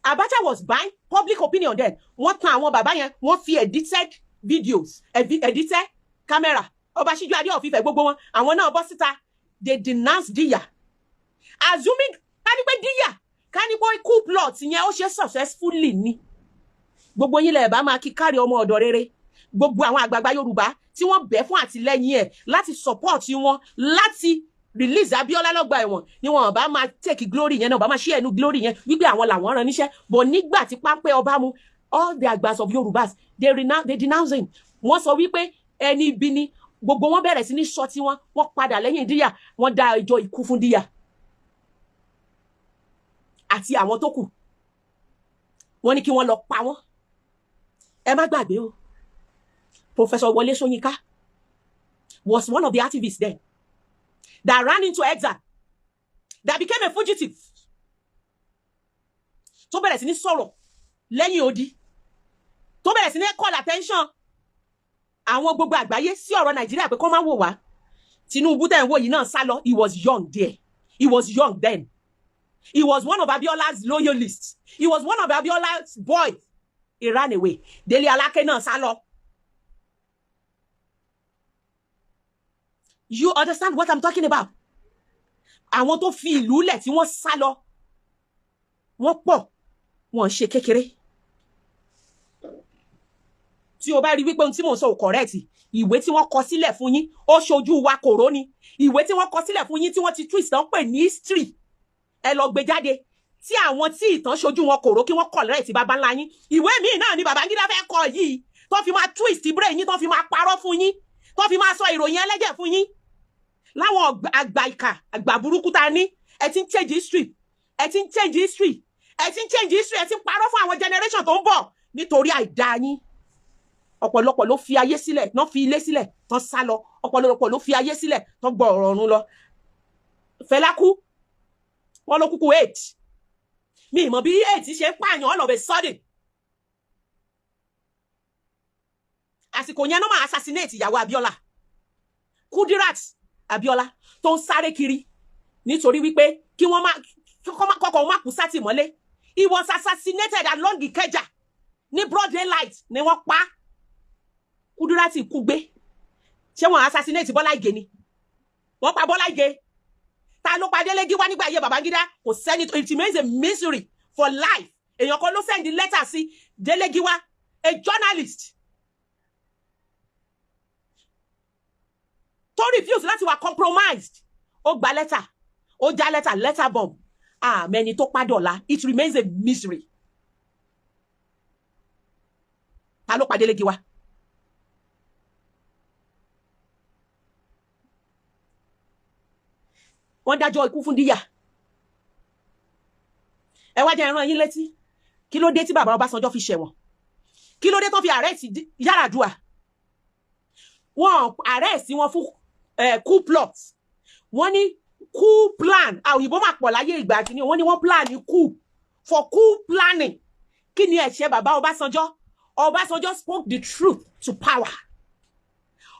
Abacha was buying public opinion then. Wọ́n tan àwọn bàbá yẹn, wọ́n fi edited videos, edited camera. Ọba Síjú Adé of Ifẹ̀ gbogbo wọn, àwọn náà bọ́ síta. They denounced Díyà. Assuming ká ní pé Díyà, ká ní pé coup plot yẹn ó ṣe successfully ni. Gbogbo yín lẹ bá máa kí kárí ọmọ ọ̀dọ̀ rere. Gbogbo àwọn àgbààgbà Yorùbá tí wọ́n bẹ̀ fún àtìlẹ́yìn ẹ̀ láti support wọn láti release Abiola lọ́gbà ẹ̀wọ̀n ni wọ́n bá máa take glory yẹn náà, bá máa share ẹnu glory yẹn wípé àwọn làwọn rán níṣẹ́. But nígbà tí pápẹ́ ọba mu, all the àgbàs of Yorùbás, they denounce him. Wọ́n sọ wípé ẹni ibi ni, gbogbo wọn bẹ̀rẹ̀ sí ní sọ tí wọ́n padà lẹ́yìn Díyà, wọ́n dá ẹjọ́ ikú fún Díyà àti àwọn tó kù. Wọ́n ní kí wọ́n lọ pa wọ́n. Ẹ má gbàgbé o, Professor Wole Soyinka was one of the activists then that ran into exile, that became a fugitive. Tó bẹ̀rẹ̀ sí ní sọ̀rọ̀ lẹ́yìn odi, tó bẹ̀rẹ̀ sí ní call attention àwọn gbogbo àgbáyé sí ọ̀rọ̀ Nàìjíríà pé kó má wò wá. Tinubu tẹ̀ ń wò yìí náà sá lọ. He was young there. He was young then. He was one of Abiola's loyalists. He was one of Abiola's boys. He ran away. Dele Alake náà sá lọ. You understand what I'm talking about? Àwọn tó fi ìlú lẹ̀ tí wọ́n sá lọ, wọ́n pọ̀, wọ́n ṣe kékeré. Tí o bá rí wípé ohun tí mò ń sọ ò correct, ìwé tí wọ́n kọ sílẹ̀ fún yín, ó ṣojú wa kòró ni. Ìwé tí wọ́n kọ sílẹ̀ fún yín tí wọ́n ti twist tán pè ní history. Ẹ lọ gbé jáde. Tí àwọn tí ìtàn ṣojú wọn kòró kí wọ́n correct baba ńlá yín. Ìwé míì náà ni Babangida fẹ́ kọ yìí, tó fi máa twist brain yín, tó fi máa parọ́ fún yín, tó fi máa sọ ìròyìn ẹlẹ́jẹ̀ fún yín. Láwọn àgbà ìkà, àgbà burúkú ta ní, ẹ ti ń change history. Ẹ ti ń change history. Ẹ ti ń change history. Ẹ ti ń parọ́ fún àwọn generation tó ń bọ̀ nítorí àìdá yín. Ọ̀pọ̀lọpọ̀ ló fi ayé sílẹ̀, náà fi ilé sílẹ̀, tán sá lọ. Ọ̀pọ̀lọpọ̀ ló fi ayé sílẹ̀, tán gbọ́ ọ̀rọ̀ ọ̀run lọ. Fẹlá kú, wọ́n ló kúkú 8. Mi mọ̀ bí 8 ṣe ń pààyàn all of a sudden. àsìkò yẹn náà máa assassinate ìyàwó Abiola Kudirat Abiola tó ń sáré kiri nítorí wípé kí wọ́n má kọ́kọ́ má kú sátìmọ́lé. He was assassinated along Ikeja ní broad daylight ni wọ́n pa. Kudirat kú gbé. Ṣé wọ́n assassinate Bọ́lá Ìgè ni? Wọ́n pa Bọ́lá Ìgè. Ta ló pa Delegiwa nígbà ayé Babangida? Kò sẹ́ni. It remains a mystery for life. Èèyàn kan ló send the letter sí Delegiwa, a journalist. To refuse láti wà compromised. Ó gba letter. Ó já letter bomb. Mẹ́ni tó pa dọ̀la. It remains a mystery. Ta ló pa Delegiwa? Wọ́n dájọ́ ikú fún díyà. Ẹ wá jẹ́ ìran yín létí. Kí ló dé tí bàbá Ọbásanjọ́ fi ṣẹ̀wọ̀n? Kí ló dé tó fi arrest Yar'Adua? Wọ́n arrest wọn fún coup plot. Wọ́n ní coup plan. Òyìnbó máa pọ̀ láyé ìgbà kìíní. Wọ́n ní wọ́n plan coup for coup planning. Kí ni ẹ̀ṣẹ̀ bàbá Ọbásanjọ́? Ọbásanjọ́ spoke the truth to power.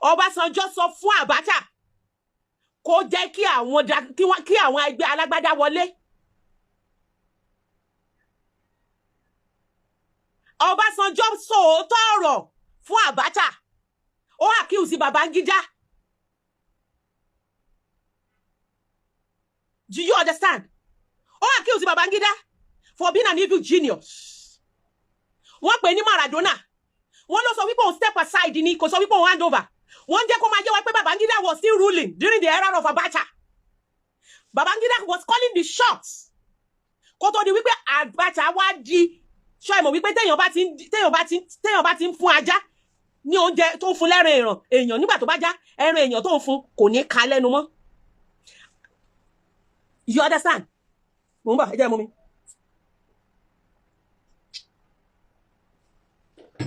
Ọbásanjọ́ sọ fún Abacha kó jẹ́ kí àwọn ẹgbẹ́ alágbádá wọlé. Ọbásanjọ́ sòótọ́ ọ̀rọ̀ fún Abacha. Ó accuse Babangida. Do you understand? Ó accuse Babangida for being an evil genius. Wọ́n pè ní Maradona. Wọ́n ló sọ wípé òun step aside ni, kò sọ wípé òun hand over. Wọ́n jẹ́ kó máa jẹ́ wá pé Babangida was still ruling during the era of Abacha. Babangida was calling the shots. Kó tó di wípé Abacha wá di ṣọ́ ìmọ̀ wípé téèyàn bá ti ń fún ajá ní oúnjẹ tó ń fún lẹ́ran èèyàn nígbà tó bá já ẹran èèyàn tó ń fún kò ní ká lẹ́nu mọ́. You understand? Mo ń bọ̀, ẹ jẹ́ mú mi.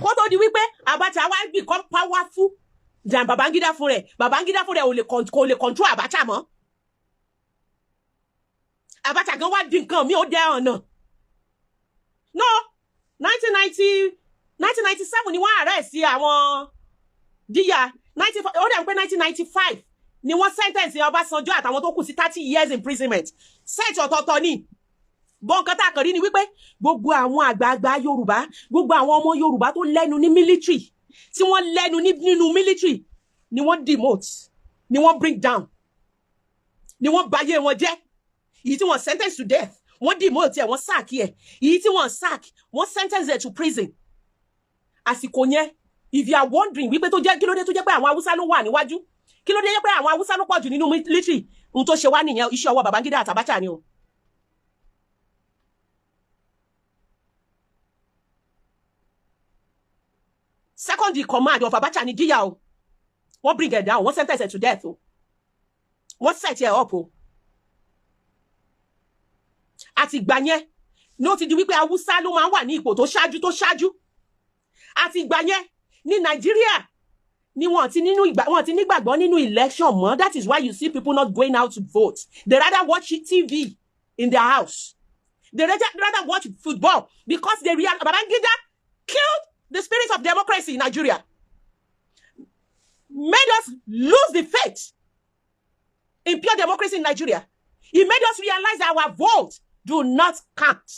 Kó tó di wípé Abacha wá become powerful than Babangida fún rẹ̀. Babangida fún rẹ̀ kò lè control Abacha mọ́. Abacha gan wá di nǹkan mi ó dẹ́ ọ̀nà. No, 1997 ni wọ́n arrest àwọn díyà. Ó dẹ̀ ń pé 1995 ni wọ́n sentence Ọbásanjọ́ àtàwọn tó kù sí 30 years imprisonment. Set ọ̀tọ̀ọ̀tọ̀ ni. Bọ́ǹkan tá a kàn rí ni wípé gbogbo àwọn àgbààgbà Yorùbá, gbogbo àwọn ọmọ Yorùbá tó lẹ́nu ní military, tí wọ́n lẹ́nu nínú military, ni wọ́n demote, ni wọ́n bring down, ni wọ́n bayé wọn jẹ́. Èyí tí wọ́n sentence to death, wọ́n demote ẹ̀, wọ́n sack ẹ̀. Èyí tí wọ́n sack, wọ́n sentence ẹ̀ to prison. Àsìkò yẹn, if you are wondering wípé kí ló dé tó jẹ́ pé àwọn Haúsá ló wà níwájú, kí ló dé pé àwọn Haúsá ló pọ̀ jù nínú military, ohun tó ṣe wá nìyẹn, iṣẹ́ ọwọ́ Babangida àti Abacha ni o. Second in command of Abacha ni díyà o. Wọ́n bring it down, wọ́n sentence it to death o. Wọ́n set it up o. Àti ìgbà yẹn ní ó ti di wípé Haúsá ló máa ń wà ní ipò tó ṣáájú. Àti ìgbà yẹn ní Nàìjíríà ni wọ́n ti nígbàgbọ́ nínú election mọ́. That is why you see people not going out to vote. They rather watch TV in their house. They rather watch football because they realize Babangida killed the spirit of democracy in Nigeria. Made us lose the faith in pure democracy in Nigeria. It made us realize that our vote do not count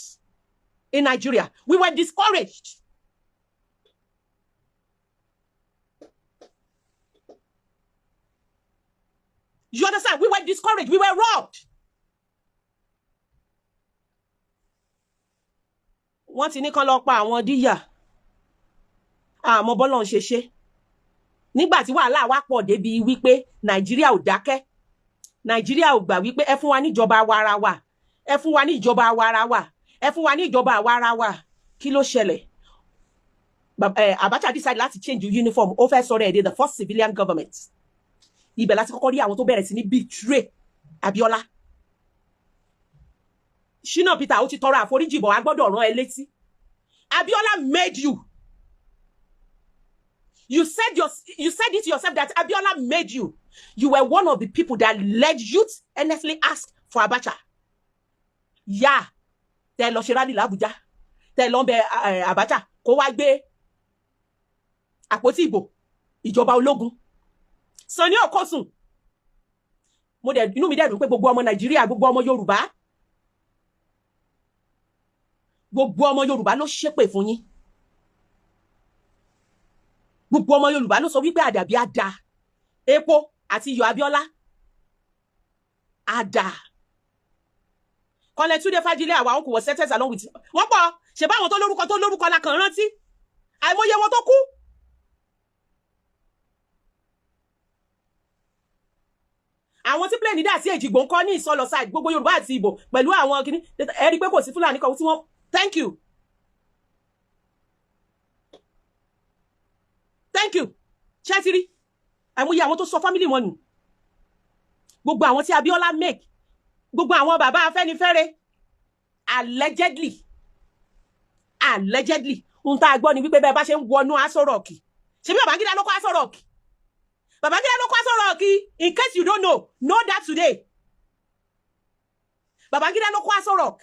in Nigeria. We were discouraged. You understand? We were discouraged. We were robbed. Wọ́n ti ní kán lọ pa àwọn díyà. Àmọ́ bọ́lọ̀ ń ṣe. Nígbà tí wàhálà wá pọ̀ débi wípé Nàìjíríà ò dákẹ́. Nàìjíríà ò gbà wípé ẹ fún wa ní ìjọba àwarawa. Ẹ fún wa ní ìjọba àwarawa. Ẹ fún wa ní ìjọba àwarawa. Kí ló ṣẹlẹ̀? Abacha decide láti change uniform. Ó fẹ́ sọ̀rọ̀ ẹ̀ the first civilian government. Ibẹ̀ láti kọ́kọ́ rí àwọn tó bẹ̀rẹ̀ sí ní betray Abiola. Shina Peter ó ti tọrọ àforíjì bọ̀, a gbọ́dọ̀ rán ẹ létí. Abiola made you. You said it yourself that Abiola made you. You were one of the people that led youth earnestly ask for Abacha. Yeah. Tẹ́ lọ ṣe rally l'Abuja. Tẹ́ lọ bẹ̀ Abacha kó wá gbé àpótí ìbò ìjọba ológun Sanni Okosun mo dẹ̀ inú mi dẹ̀ dùn pé gbogbo ọmọ Nàìjíríà gbogbo ọmọ Yorùbá ló ṣépè fún yín gbogbo ọmọ Yorùbá ló sọ wípé àdàbí àdá epo àti iyọ̀ Abíọ́lá àdá Kọ́lẹ̀ Túndé Fájílé àwa òkú wọ settled along with wọ́n pọ̀ ṣe báwọn tó lórúkọ la kàn rántí àìmọye wọn tó kú àwọn tí plane dà sí Èjìgbò ń kọ́ ní ìsọlọ side gbogbo Yorùbá àti Ìgbò pẹ̀lú àwọn kìíní ẹ rí pé kò sí Fúlàní kan tí wọ́n thank you ṣẹ́tìrí àìmọye àwọn tó sọ family wọn nù gbogbo àwọn tí Abíọ́lá make gbogbo àwọn bàbá Afẹ́nifẹ́re allegedly ohun tá a gbọ́ ni wípé bẹ́ẹ̀ bá ṣe ń wọnú Aso Rock ṣe bí Babangida ló kọ́ Aso Rock in case you don't know that today Babangida ló kọ́ Aso Rock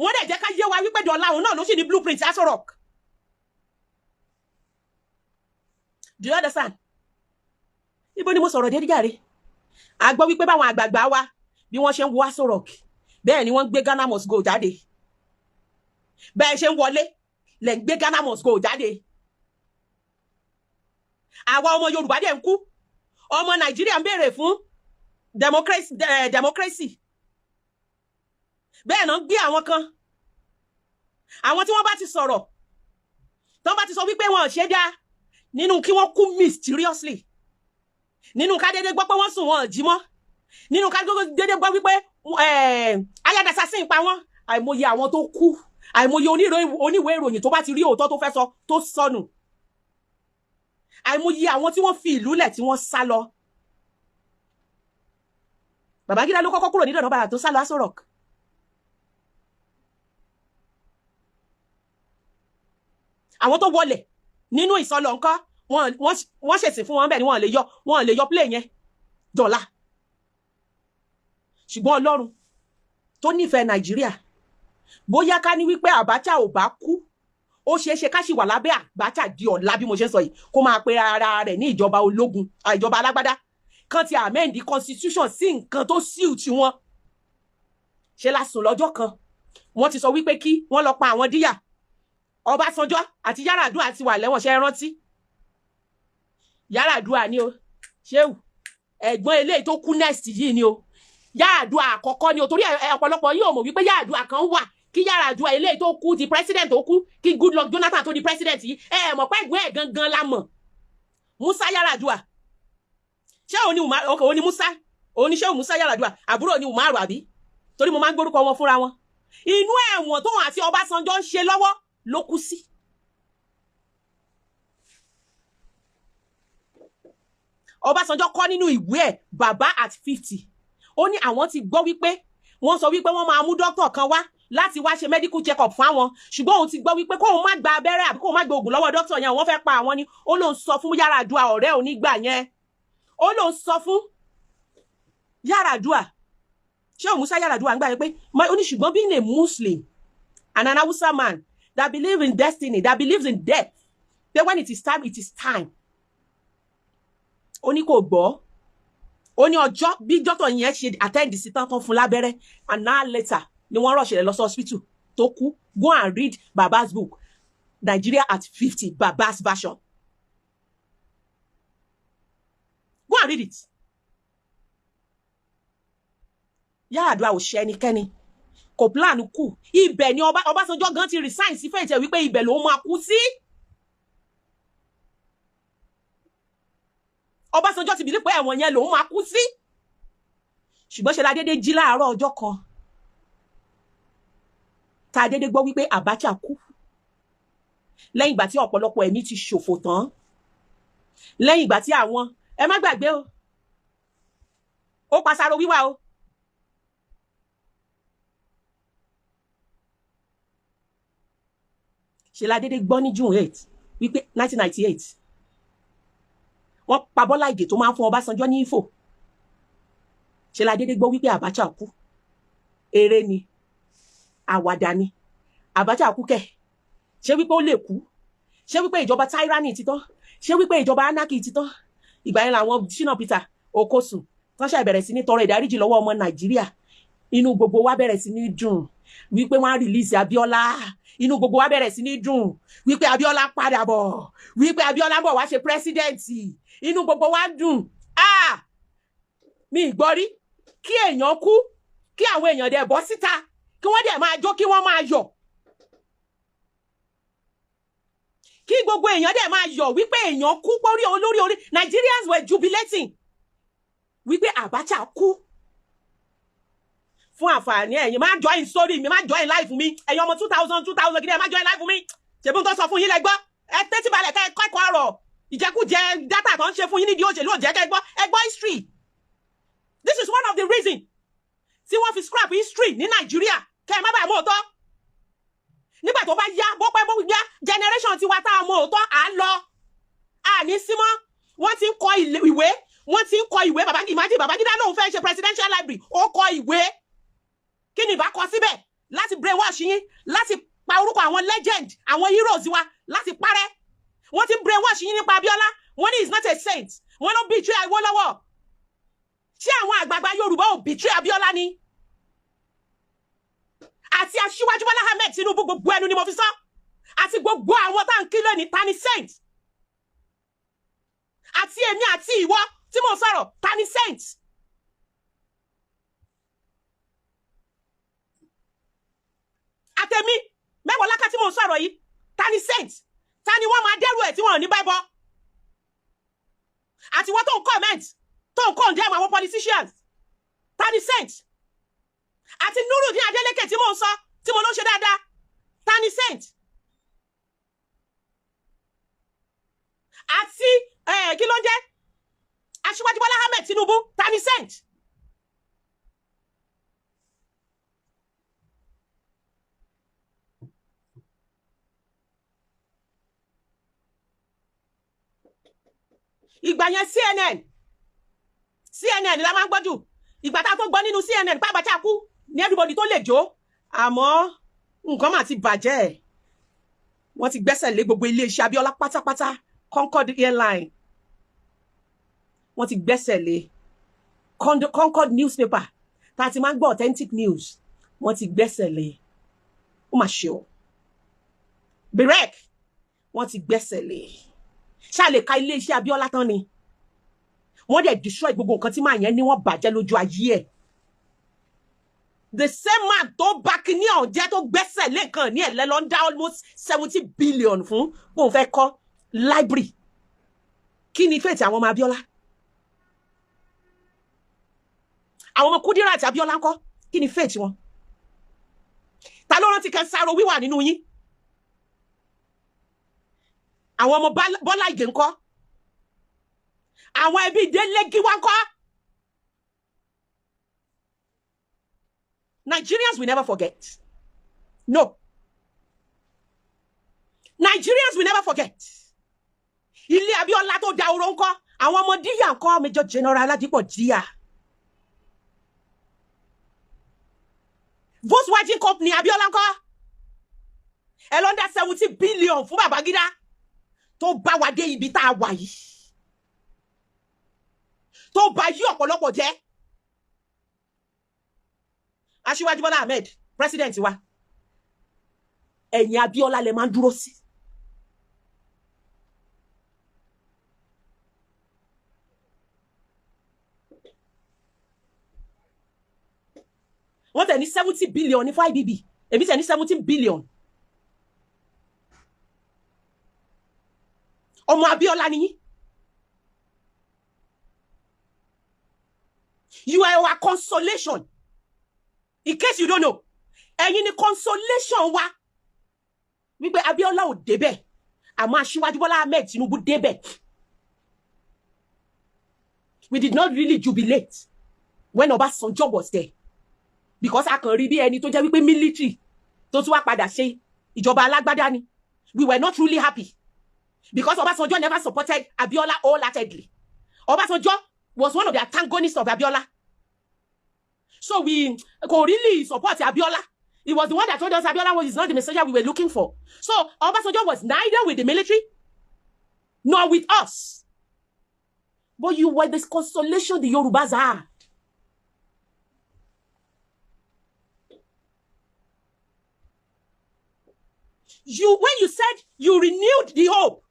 wọ́n dẹ̀ jẹ́ ká yé wa wípé dọ̀la òun náà ló sì ní blueprint Aso Rock. Do you understand? Ibo ni mo sọ̀rọ̀ dé jàre. A gbọ́ wípé báwọn àgbààgbà wa bí wọ́n ṣe ń wo Aso Rock bẹ́ẹ̀ ni wọ́n gbé Ghana must go jáde. Bẹ́ẹ̀ ṣe ń wọlé lẹ gbé Ghana must go jáde. Àwa ọmọ Yorùbá dẹ̀ ń kú. Ọmọ Nàìjíríà ń béèrè fún democracy. Bẹ́ẹ̀ náà gbé àwọn kan. Àwọn tí wọ́n bá ti sọ̀rọ̀. Tọ́n bá ti sọ wípé wọn ò ṣe dá nínú kí wọ́n kú mysteriously. Nínú ká dédé gbọ́ pé wọ́n sùn wọn jí mọ́ nínú ká dédé gbọ́ wípé ayádàsá sí ń pa wọ́n àìmọye àwọn tó kú àìmọye oníwèé ìròyìn tó bá ti rí òótọ́ tó fẹ́ sọ tó sọnù àìmọye àwọn tí wọ́n fi ìlú lẹ̀ tí wọ́n sá lọ Babangida ló kọ́kọ́ kúrò ní Ìdànrè Bàrà tó sá lọ Aso Rock àwọn tó wọlé nínú ìsọlọ nǹkan wọ́n ṣèṣì fún wọn bẹ́ẹ̀ ni wọ́n lè yọ play yẹn dọ̀la ṣùgbọ́n Ọlọ́run tó nífẹ̀ẹ́ Nàìjíríà bóyá ká ní wípé Abacha ò bá kú ó ṣeé ṣe ká sì wà lábẹ́ Abacha di ọ̀la bí mo ṣe ń sọ yìí kó máa pe ara rẹ̀ ní ìjọba ológun ìjọba alágbádá kan ti amend the constitution sí nǹkan tó síù tí wọ́n ṣe lásùn lọ́jọ́ kan wọ́n ti sọ wípé kí wọ́n lọ pa àwọn díyà Ọbásanjọ́ àti Yar'Adua ti wà lẹ́wọ̀n ṣe rántí Yar'Adua ni o ṣéwù ẹ̀gbọ́n eléyìí tó kú next yìí ni o Yar'Adua àkọ́kọ́ ni o torí ọ̀pọ̀lọpọ̀ yìí ò mọ̀ wípé Yar'Adua kan wà kí Yar'Adua eléyìí tó kú di president tó kú kí Goodluck Jonathan tó di president yìí mọ̀ pé ẹ̀gbọ́n ẹ̀ gangan la mọ̀ Musa Yar'Adua ṣé òun ni Musa òun ni ṣéwù Musa Yar'Adua àbúrò ni Umaru àbí torí mo máa ń gbórúkọ wọn fúnra wọn inú ẹ̀wọ̀n tóun àti Ọbásanjọ́ ń ṣe lọ́wọ́ ló kú sí. Ọbásanjọ́ kọ nínú ìwé ẹ̀ bàbá at 50 ó ní àwọn ti gbọ́ wípé wọ́n sọ wípé wọ́n máa mú dókítà kan wá láti wá ṣe medical check up fún àwọn ṣùgbọ́n òun ti gbọ́ wípé kóun má gba abẹ́rẹ́ àbí kóun má gba oògùn lọ́wọ́ dókítà yẹn wọ́n fẹ́ pa àwọn ni ó lóun sọ fún Yar'Adua ọ̀rẹ́ onígbà yẹn ó lóun sọ fún Yar'Adua ṣé òun Musa Yar'Adua ń gbà yẹn pé ó ní ṣùgbọ́n being a Muslim and an Hausa man that believes in destiny that believes in death that when it is time it is time. Ó ní kò gbọ́ ó ní ọjọ́ bí dókítà yẹn ṣe attend sí tán fún lábẹ́rẹ́ an hour later ni wọ́n rush lọ sí hospital tó kú. Go and read Baba's book Nigeria at 50 Baba's version. Go and read it. Yar'Adua ò ṣe ẹnikẹ́ni kò plan kú ibẹ̀ ni Ọbásanjọ́ gan ti resign sí fẹ́ẹ̀ jẹ́ wípé ibẹ̀ ló máa kú sí. Ọbásanjọ́ ti bìlí pé ẹ̀wọ̀n yẹn lòun máa kú sí ṣùgbọ́n ṣe la dédé jí láàárọ̀ ọjọ́ kan tá a dédé gbọ́ wípé Abacha kú lẹ́yìn ìgbà tí ọ̀pọ̀lọpọ̀ ẹ̀mí ti ṣòfò tán lẹ́yìn ìgbà tí àwọn ẹ má gbàgbé o ó pasaro wíwá o ṣe la dédé gbọ́ ní June 8 wípé 1998 wọ́n pa Bọ́lá Ìgè tó máa ń fún Ọbásanjọ́ ní Ifò ṣe la dédé gbọ́ wípé Abacha kú eré ni àwàdà ni Abacha kú kẹ̀ ṣé wípé ó lè kú ṣé wípé ìjọba tyranny ti tán, ṣé wípé ìjọba anarchy ti tán. Ìgbà yẹn làwọn Shina Peter Okosun tán ṣe bẹ̀rẹ̀ sí ní tọrọ ìdáríjì lọ́wọ́ ọmọ Nàìjíríà. Inú gbogbo wa bẹ̀rẹ̀ sí ní dùn wípé wọ́n release Abiola. Inú gbogbo wa bẹ̀rẹ̀ sí ní dùn wípé Abiola padà bọ̀, wípé Abiola bọ̀ wá ṣe president. Inú gbogbo wa dùn. Mi gbọ́ rí kí èèyàn kú, kí àwọn èèyàn dẹ̀ bọ́ síta, kí wọ́n dẹ̀ máa jó, kí wọ́n máa yọ̀. Kí gbogbo èèyàn dẹ̀ máa yọ̀ wípé èèyàn kú pórí olórí. Nigerians were jubilating wípé Abacha kú. Fún àǹfààní ẹ̀yin máa join story mi, máa join live mi. Ẹ̀yin ọmọ 2000 kìí ẹ máa join live mi. Ṣebí tó sọ fún yín lẹ gbọ́. Ẹ tẹ́tí balẹ̀ ká ẹ kọ́kọ́ ọ̀rọ̀. Ìjẹkújẹ data tó ń ṣe fún yín nídìí òṣèlú òjẹ́ kẹ́ gbọ́. Ẹ gbọ́ history. This is one of the reasons tí wọ́n fi scrap history ní Nàìjíríà. Kẹ́ ẹ má bàa mọ̀ òótọ́. Nígbà tó bá yá, bó pẹ́ bó yá, generation tiwa tá a mọ̀ òótọ́ à ń lọ. Àní símọ́. Wọ́n ti ń kọ ìwé. Wọ́n ti ń kọ ìwé. Babangida lóun fẹ́ ṣe presidential library. Ó kọ ìwé. Kí ni ìbá kọ síbẹ̀? Láti brainwash yín, láti pa orúkọ àwọn legend, àwọn heroes wa, láti parẹ́. Wọ́n ti brainwash yín nípa Abiola. Wọ́n ní is not a saint. Wọ́n ló betray Awólọ́wọ̀. Ṣé àwọn àgbààgbà Yorùbá ò betray Abiola ni? Àti Aṣíwájú Bọ́lá Ahmed Tinubu gbogbo ẹnu ni mo fi sọ. Àti gbogbo àwọn tá ń kí lónìí ta ni saint. Àti èmi àti ìwọ tí mo sọ̀rọ̀ ta ni saint. Àtẹ̀mí Mewolako tí mo sọ̀rọ̀ yìí ta ni saint. Ta ni wọ́n máa dẹ́rù ẹ̀ tí wọ́n ò ní báibọ́. Àti wọ́n tó ń comment, tó ń condemn àwọn politicians. Ta ni saint. Àti Nurudeen Adeleke tí mo ń sọ, tí mo ló ṣe dáadáa. Ta ni saint. Àti kí ló ń jẹ́ Aṣíwájú Bọ́lá Ahmed Tinubu, ta ni saint. Ìgbà yẹn CNN la máa ń gbọ́ jù. Ìgbà tá tó gbọ́ nínú CNN pé Abacha kú ní everybody tó lè jó. Àmọ́ nǹkan mà ti bàjẹ́. Wọ́n ti gbẹ́sẹ̀ lé gbogbo ilé-iṣẹ́ Abiola pátápátá. Concord Airline. Wọ́n ti gbẹ́sẹ̀ lé. Concord newspaper. Tá ti máa ń gbọ́ authentic news. Wọ́n ti gbẹ́sẹ̀ lé. Ó mà ṣe o. Berek. Wọ́n ti gbẹ́sẹ̀ lé. Ṣá lè ka ilé-iṣẹ́ Abiola tán ni. Wọ́n dẹ̀ destroy gbogbo nǹkan tí máa yẹn ní wọ́n bàjẹ́ lójú ayé ẹ̀. The same man tó bá kíní ọ̀jẹ́ tó gbẹ́sẹ̀ lé nǹkan ní ẹ̀lẹ́ lọ ń dá almost 70 billion fún bóun fẹ́ kọ́ library. Kí ni fèètì àwọn ọmọ Abiola? Àwọn ọmọ Kúdírà àti Abiola ńkọ́? Kí ni fèètì wọn? Ta ló rántí kan Sáró wíwà nínú yín? Àwọn ọmọ Bọ́lá Ìgè ńkọ́? Àwọn ẹbí Délé Gíwá ńkọ́? Nigerians will never forget. No. Nigerians will never forget. Ilé Abiola tó da Oro ńkọ́? Àwọn ọmọ Díyà ńkọ́? Major General Ladipo Díyà. Volkswagen Company Abiola ńkọ́? Ẹ lọ ń dá 70 billion fún Babangida tó bá wa dé ibi tá a wà yìí. Tó bá yí ọ̀pọ̀lọpọ̀ jẹ́. Aṣíwájú Bọ́lá Ahmed, president wa. Ẹ̀yin Abiola lè máa ń dúró sí. Wọ́n tẹ̀ ní 70 billion ní 5BB. Èmi tẹ̀ ní 17 billion. Ọmọ Abiola ni yín. You are our consolation. In case you don't know, ẹ̀yin ni consolation wa. Wípé Abiola ò débẹ̀. Àmọ́ Aṣíwájú Bọ́lá Ahmed Tinubu débẹ̀. We did not really jubilate when Obasanjo was there. Because a kàn rí bí ẹni tó jẹ́ wípé military tó tún wá padà ṣe ìjọba alágbádá ni. We were not really happy. Because Obasanjo never supported Abiola wholeheartedly. Obasanjo was one of the antagonists of Abiola. So we could really support Abiola. He was the one that told us Abiola was not the messenger we were looking for. So Obasanjo was neither with the military nor with us. But you were this consolation the Yorubas are. When you said you renewed the hope,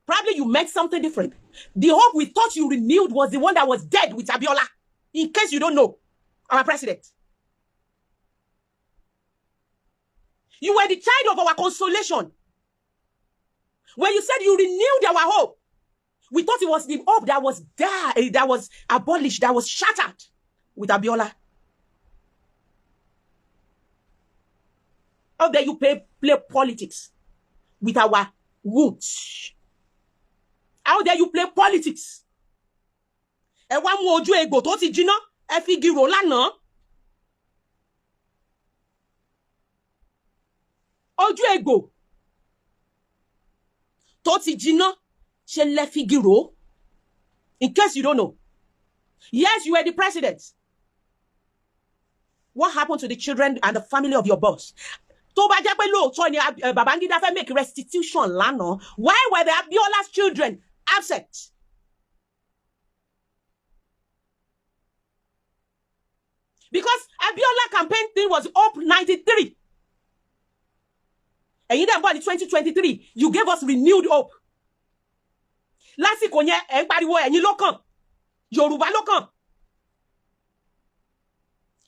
probably you meant something different. The hope we thought you renewed was the one that was dead with Abiola. In case you don't know, our president. You were the child of our consolation. When you said you renewed our hope, we thought it was the hope that was there, that was abolished, that was shattered with Abiola. How dare you play politics with our wounds? How dare you play politics? Ẹ wá mú ojú egbò tó ti jiná, ẹ fi igi rò lánàá. Ojú egbò tó ti jiná, ṣe lẹ fi igi rò. In case you don't know. Yes, you were the president. What happened to the children and the family of your boss? Tó bá jẹ́ pé lóòótọ́ ni Babangida fẹ́ make restitution lánàá, why were the Abiola's children absent? Because Abiola campaign thing was up 93. And in the 2023, you gave us renewed hope. Lásìkò yẹn ẹ ń pariwo ẹ̀yin ló kàn. Yorùbá ló kàn.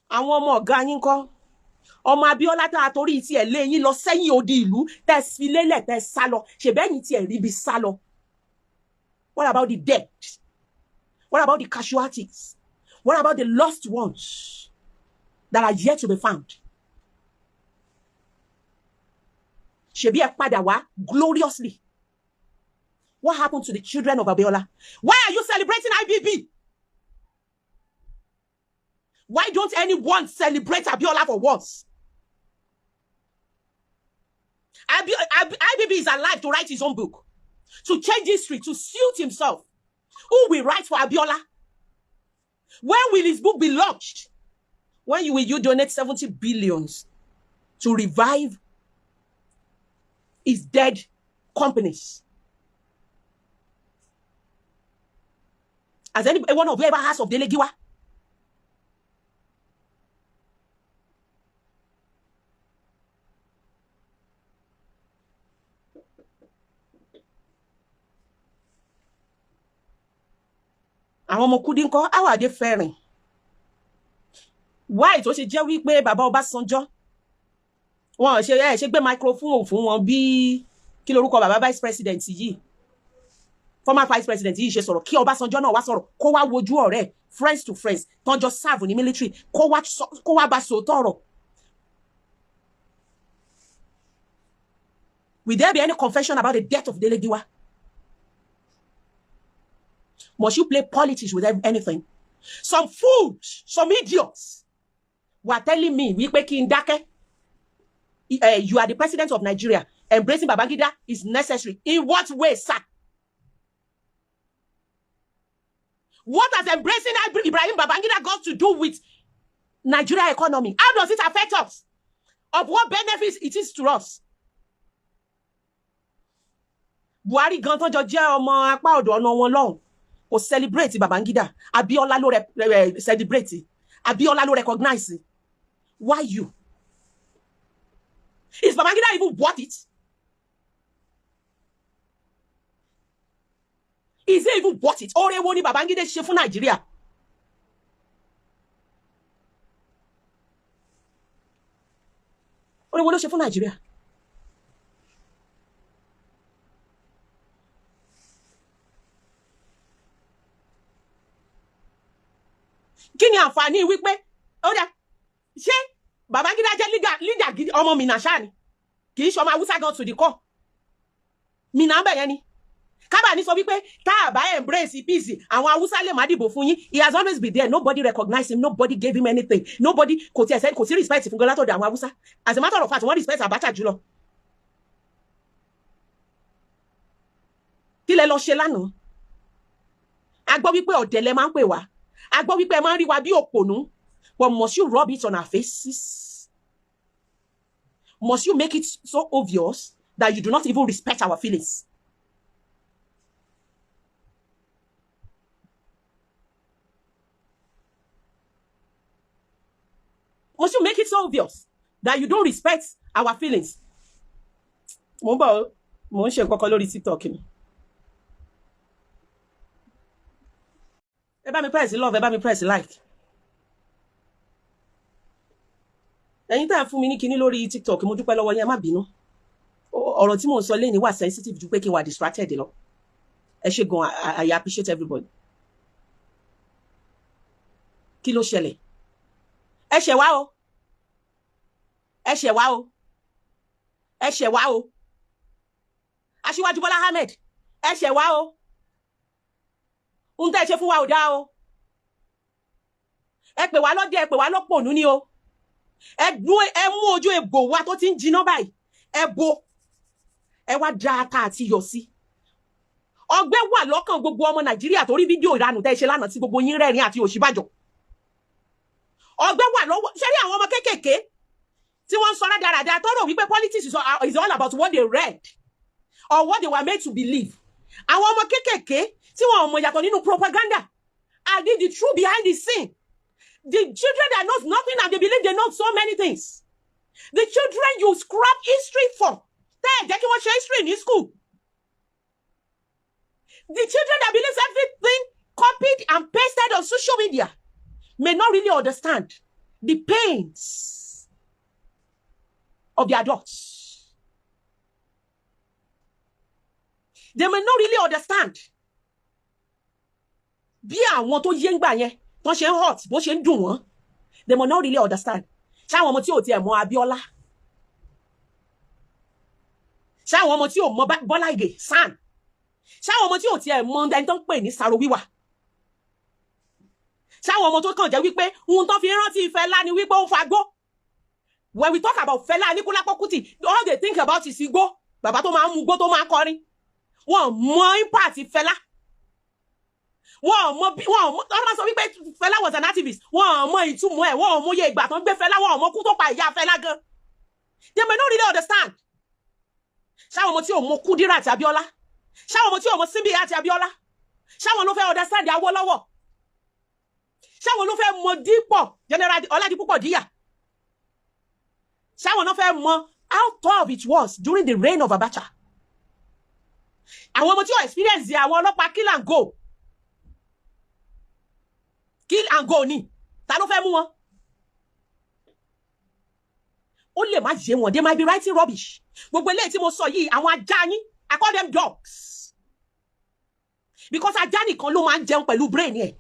Àwọn ọmọ ọ̀gá yín ńkọ́. Ọmọ Abiola tá torí tí ẹ lé yín lọ sẹ́yìn odi ìlú tẹ́ fi lélẹ̀ tẹ́ sá lọ. Ṣèbẹ́yìn tí ẹ rí bí sá lọ. What about the dead? What about the casualties? What about the lost ones that are yet to be found? Ṣebí ẹ padà wá gloriously. What happened to the children of Abiola? Why are you celebrating IBB? Why don't anyone celebrate Abiola for once? IBB is alive to write his own book, to change history, to suit himself. Who will write for Abiola? When will his book be launched? When will you donate 70 billions to revive his dead companies? Has anyone of you ever heard of Delegiwa? Àwọn ọmọ Kudi ńkọ́, how are they faring? Why tó ṣe jẹ́ wípé bàbá Ọbásanjọ́ wọ́n ṣe gbé microphone fún wọn bí kí lorúkọ bàbá vice president yìí, former vice president yìí ṣe sọ̀rọ̀ kí Ọbásanjọ́ náà wá sọ̀rọ̀ kó wá wojú ọ̀rẹ́ friends to friends tán jọ serve ní military kó wá bá sòótọ́ ọ̀rọ̀. Will there be any confession about the death of Delegiwa? Must you play politics with anything? Some fools, some idiots were telling me, wípé kí n dákẹ́. You are the president of Nigeria. Embracing Babangida is necessary. In what way, sir? What has embracing Ibrahim Babangida got to do with Nigeria economy? How does it affect us? Of what benefits it is to us? Buhari gan tán jọ jẹ́ ọmọ apá ọ̀dọ̀ ọ̀nà wọn lọ́hùn. Kò celebrate Babangida. Abiola ló celebrate. Abiola ló recognize. Why you? Is Babangida even worth it? Is it even worth it? Ore wo ni Babangida ṣe fún Nigeria? Ore wo ló ṣe fún Nigeria? Kí ni àǹfààní wípé ó dá ṣé Babangida jẹ́ leader gidi ọmọ Minna ṣá ni kì í ṣe ọmọ Hausa gan to the core. Minna bẹ̀ yẹn ni. Kábà ní sọ wípé tá bá embrace peace àwọn Hausa lè má dìbò fún yín. He has always been there. Nobody recognized him. Nobody gave him anything. Nobody kò sí respect fún gan látọ̀dọ̀ àwọn Hausa. As a matter of fact, wọ́n respect Abacha jùlọ. Kí lẹ lọ ṣe lánàá? A gbọ́ wípé ọ̀dẹ̀lẹ̀ máa ń pè wá. A gbọ́ wípé ẹ máa ń rí wa bí òpònú. But must you rub it on our faces? Must you make it so obvious that you do not even respect our feelings? Must you make it so obvious that you don't respect our feelings? Mo ń ṣe nǹkan kan lórí TikTok ni. Ẹ bá mi press love, ẹ bá mi press like. Ẹ̀yin tá fún mi ní kinní lórí TikTok, mo dúpẹ́ lọ́wọ́ yín, ẹ má bínú. Ọ̀rọ̀ tí mo ń sọ lẹ́ni wà sensitive ju pé kí n wà distracted lọ. Ẹ ṣé gan, I appreciate everybody. Kí ló ṣẹlẹ̀? Ẹ ṣẹ̀ wá o. Ẹ ṣẹ̀ wá o. Ẹ ṣẹ̀ wá o. Aṣíwájú Bọ́lá Ahmed, ẹ ṣẹ̀ wá o. Ohun tẹ́ ṣe fún wa ò dá o. Ẹ pè wá lọ́dẹ, ẹ pè wá lọ́pọ̀nú ni o. Ẹ mú ojú egbò wa tó ti ń jiná báyìí. Ẹ bo. Ẹ wá dá ata àti iyọ̀ sí. Ọgbẹ́ wà lọ́kàn gbogbo ọmọ Nàìjíríà tó rí fídíò ìranù tẹ́ ṣe lánàá tí gbogbo yín rẹ́rìn àti Ọ̀ṣínbàjò. Ọgbẹ́ wà lọ́wọ́, ṣé rí àwọn ọmọ kéékèèké tí wọ́n sọ rádaràda tó rò wípé politics is all about what they read or what they were made to believe. Àwọn ọmọ kéékèèké tí wọ́n mọ̀ yàtọ̀ nínú propaganda and the truth behind the scene. The children that knows nothing and they believe they know so many things. The children you scrap history for. Jẹ́ kí wọ́n ṣe history in school. The children that believes everything copied and pasted on social media may not really understand the pains of the adults. They may not really understand. Bí àwọn tó yé ń gbà yẹn, tó ṣe ń hot, bó ṣe ń dùn wọ́n, they may not really understand. Ṣé àwọn ọmọ tí ò tiẹ̀ mọ Abiola? Ṣé àwọn ọmọ tí ò mọ Bọ́lá Ìgè, San? Ṣé àwọn ọmọ tí ò tiẹ̀ mọ ẹni tó ń pè ní Saro Wíwà? Ṣé àwọn ọmọ tó kàn jẹ́ wípé ohun tó fi rántí Fẹlá ni wípé ó fagbó? When we talk about Fẹlá Aníkúlápó Kútì, all they think about is igbó. Bàbá tó máa ń mu igbó tó máa ń kọrin. Wọ́n mọ impact Fẹlá. Wọ́n máa sọ wípé Fẹlá was an activist. Wọ́n mọ ìtumọ̀ ẹ̀, wọ́n mọ iye ìgbà tó ń gbé Fẹlá, wọ́n mọ kú tó pa ìyá Fẹlá gan. They may not really understand. Ṣé àwọn ọmọ tí ò mọ Kúdírà àti Abíọ́lá? Ṣé àwọn ọmọ tí ò mọ Símbíyà àti Abíọ́lá? Ṣé àwọn ló fẹ́ understand Awólọ́wọ̀? Ṣé àwọn ló fẹ́ mọ Dípọ̀, General Ọládipúpọ̀ Díyà? Ṣé àwọn ló fẹ́ mọ how tough it was during the reign of Abacha? Àwọn ọmọ tí ò experience àwọn ọlọ́pàá kill and go. Kill and go ni. Ta ló fẹ́ mú wọn? Ó lè má yé wọn, they might be writing rubbish. Gbogbo eléyìí tí mo sọ yìí, àwọn ajá yín, I call them dogs. Because ajá nìkan ló máa ń jẹun pẹ̀lú brain ẹ̀.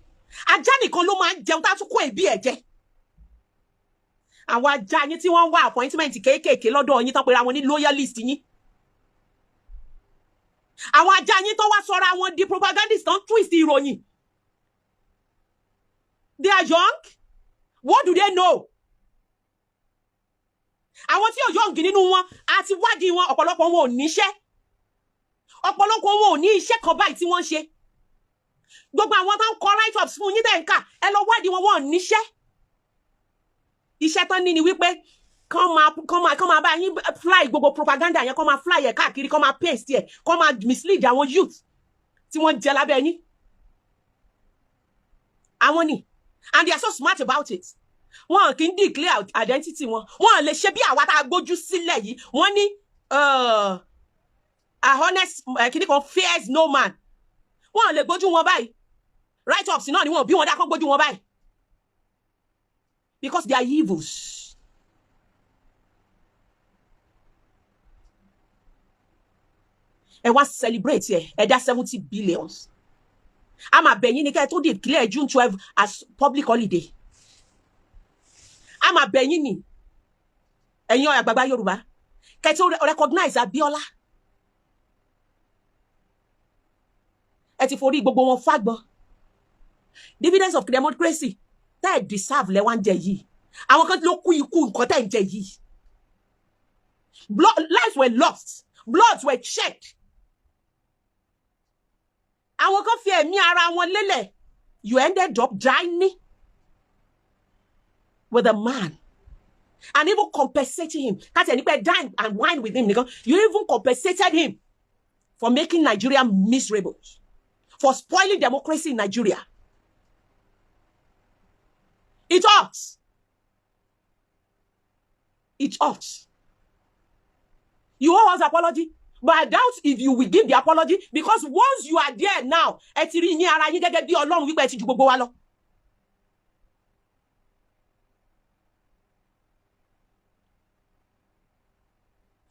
Ajá nìkan ló máa ń jẹun tá tún kó ẹbí ẹ̀ jẹ. Àwọn ajá yín tí wọ́n wá appointment kéékèèké lọ́dọ̀ yín tán pera wọn ní loyalist yín. Àwọn ajá yín tó wá sọ́ra wọn di propagandist tán twist ìròyìn. They are young. What do they know? Àwọn tí ò young nínú wọn àti wádìí wọn, ọ̀pọ̀lọpọ̀ wọn ò níṣẹ́. Ọ̀pọ̀lọpọ̀ wọn ò ní iṣẹ́ kan báyìí tí wọ́n ṣe. Gbogbo àwọn tó ń kọ write-ups fún yín tẹ́ ń kà, ẹ lọ wádìí wọn, wọn ò níṣẹ́. Iṣẹ́ tán ní ni wípé kán máa bá yín fly gbogbo propaganda yẹn, kán máa fly ẹ̀ káàkiri, kán máa paste ẹ̀, kán máa mislead àwọn youth tí wọ́n jẹ lábẹ́ yín. Àwọn ni. And they are so smart about it. Wọ́n kì í declare identity wọn. Wọ́n lè ṣe bí àwa tá gbójú sílẹ̀ yìí. Wọ́n ní a honest kìíní kan fears no man. Wọ́n lè gbójú wọn báyìí. Write-ups náà ni wọ́n bí wọn dá kán gbójú wọn báyìí. Because they are evils. Ẹ wá celebrate ẹ dá 70 billions. I'm a bẹ̀yìn ní kẹ́ tó declare June 12 as public holiday. I'm a bẹ̀yìn ní ẹ̀yin àgbààgbà Yorùbá kẹ́ tó recognize Abiola. Ẹ ti forí gbogbo wọn fágbọn. Dividends of democracy tẹ́ deserve lẹ wá ń jẹ yìí. Àwọn kan ló kú ikú nǹkan tẹ́ ń jẹ yìí. Lives were lost. Bloods were shed. Àwọn kan fi ẹ̀mí ara wọn lélẹ̀. You ended up dying. with a man and even compensating him. Dine and wine with him. You even compensated him for making Nigeria miserable, for spoiling democracy in Nigeria. It hurts. It hurts. You owe us apology. But I doubt if you will give the apology, because once you are there now,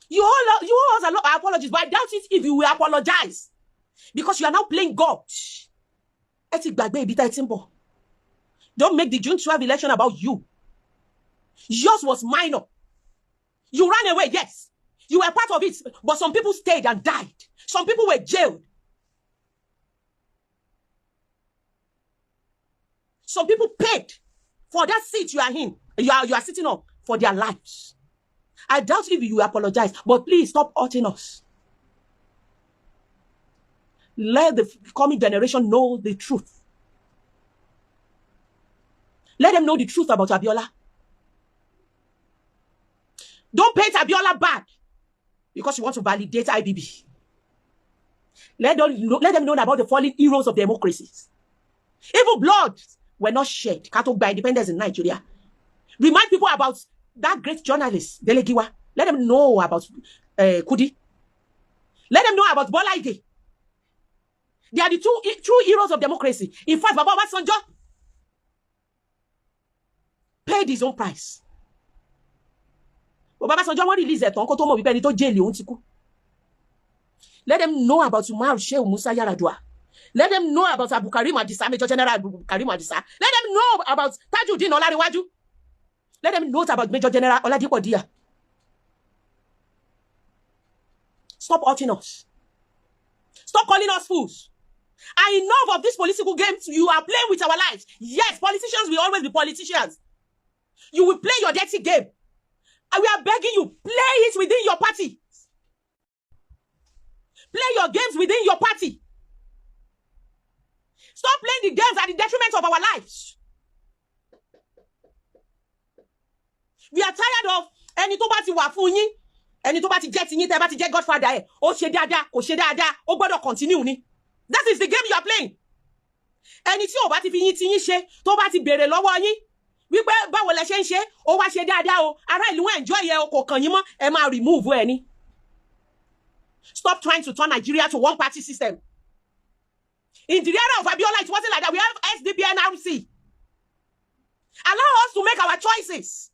you owe us a lot of apologies, but I doubt it if you will apologize, because you are now playing God. Don't make the June 12 election about you. Yours was minor. You ran away, yes. You were part of it, but some people stayed and died. Some people were jailed. Some people paid for that seat you are in. You are sitting on for their lives. I doubt if you apologize, but please stop hurting us. Let the coming generation know the truth. Let them know the truth about Abiola. Don't paint Abiola bad because you want to validate IBB. Let them know about the fallen heroes of democracies. Even blood were not shed by independence in Nigeria. Remind people about that great journalist, Delegiwa. Let them know about Kudi. Let them know about Bola Ige. They are the two true heroes of democracy. In fact, Baba Obasanjo paid his own price. Baba Obasanjo won't release it. Let them know about Umar Shehu Musa Yaradua. Let them know about Abu Karim Adisa, Major General Abu Karim Adisa. Let them know about Tajuddin Olariwaju. Let them know about Major General Oladipo Dia. Stop hurting us. Stop calling us fools. Enough of this political games you are playing with our lives. Yes, politicians will always be politicians. You will play your dirty game. And we are begging you, play it within your party. Play your games within your party. Stop playing the games at the detriment of our lives. We are tired of ẹni tó bá ti wà fún yín, ẹni tó bá ti jẹ́ ti yín, tẹ́ bá ti jẹ́ godfather ẹ̀, ó ṣe dáadáa, kò ṣe dáadáa, ó gbọ́dọ̀ continue ni. That is the game you are playing. Ẹni tí ó bá ti fi yín ti yín ṣe, tó bá ti béèrè lọ́wọ́ yín, wípé báwo lẹ ṣe ń ṣe, ó wá ṣe dáadáa o, ará ìlú enjoy ẹ o, kò kàn yín mọ́, ẹ máa remove ẹ ni. Stop trying to turn Nigeria to one party system. In the era of Abiola, it wasn't like that. We have SDP and RC. Allow us to make our choices.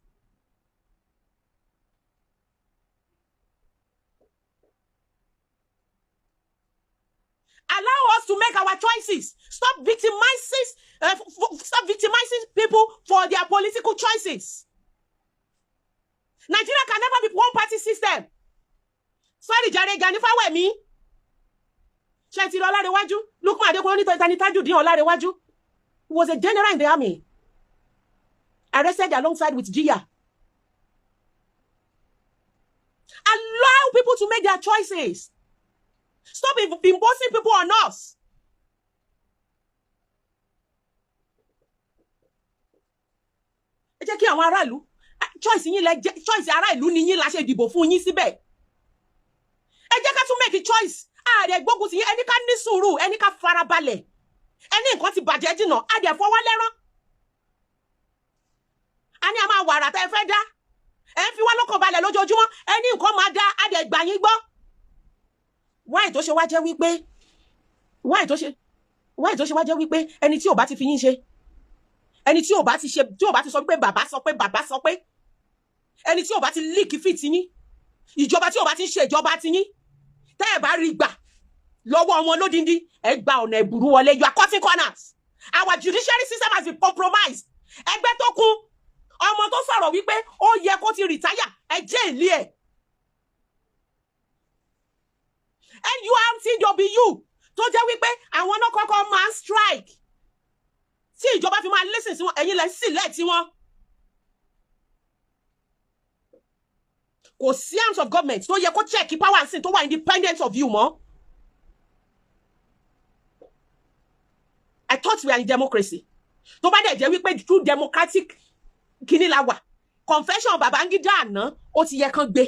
Allow us to make our choices. Stop victimizing people for their political choices. Nigeria can never be one party system. Sorry, Jare Gani Fawehimi. Shetty Olarewaju. Look, my Tajuddin He was a general in the army. Arrested alongside with Gia. Allow people to make their choices. Stop imposing people on us. Choice ará ìlú ni yín la ṣe dìbò fún yín síbẹ̀. Ẹ jẹ́ ká tún make a choice. Ààrẹ gbógun ti yín, ẹni ká ní sùúrù, ẹni ká farabalẹ̀. Ẹni nǹkan ti bàjẹ́ jìnnà, àdẹ̀ fọwọ́ lẹ́rán. Ani a máa wàrà tẹ́ fẹ́ dá. Ẹ ń fi wá lọ́kàn balẹ̀ lójoojúmọ́, ẹni nǹkan máa dá, àdẹ̀ gbà yín gbọ́. Why tó ṣe wá jẹ́ wípé ẹni tí ò bá ti fi yín ṣe, ẹni tí ò bá ti sọ pé bàbá sọ pé, ẹni tí ò bá ti leak fit yín, ìjọba tí ò bá ti ṣe ìjọba ti yín, tẹ́ ẹ bá rí gbà lọ́wọ́ wọn lódindi, ẹ gba ọ̀nà ìbúrú wọlé. You are cutting corners. Our judiciary system has been compromised. Ẹgbẹ́ tó kú, ọmọ tó sọ̀rọ̀ wípé ó yẹ kó ti retire, ẹ jẹ́ ìlé ẹ̀. NURTW tó jẹ́ wípé àwọn náà kọ́kọ́ máa ń strike. Tí ìjọba fi máa listen sí wọn, ẹ̀yin lẹ sílẹ̀ tí wọn. Kò sí arms of government tó yẹ kó check power and sin tó wà independent of you mọ́. I thought we are in democracy. Tó bá dẹ̀ jẹ́ wípé true democratic kíní la wà. Confession Babangida àná ó ti yẹ kán gbé.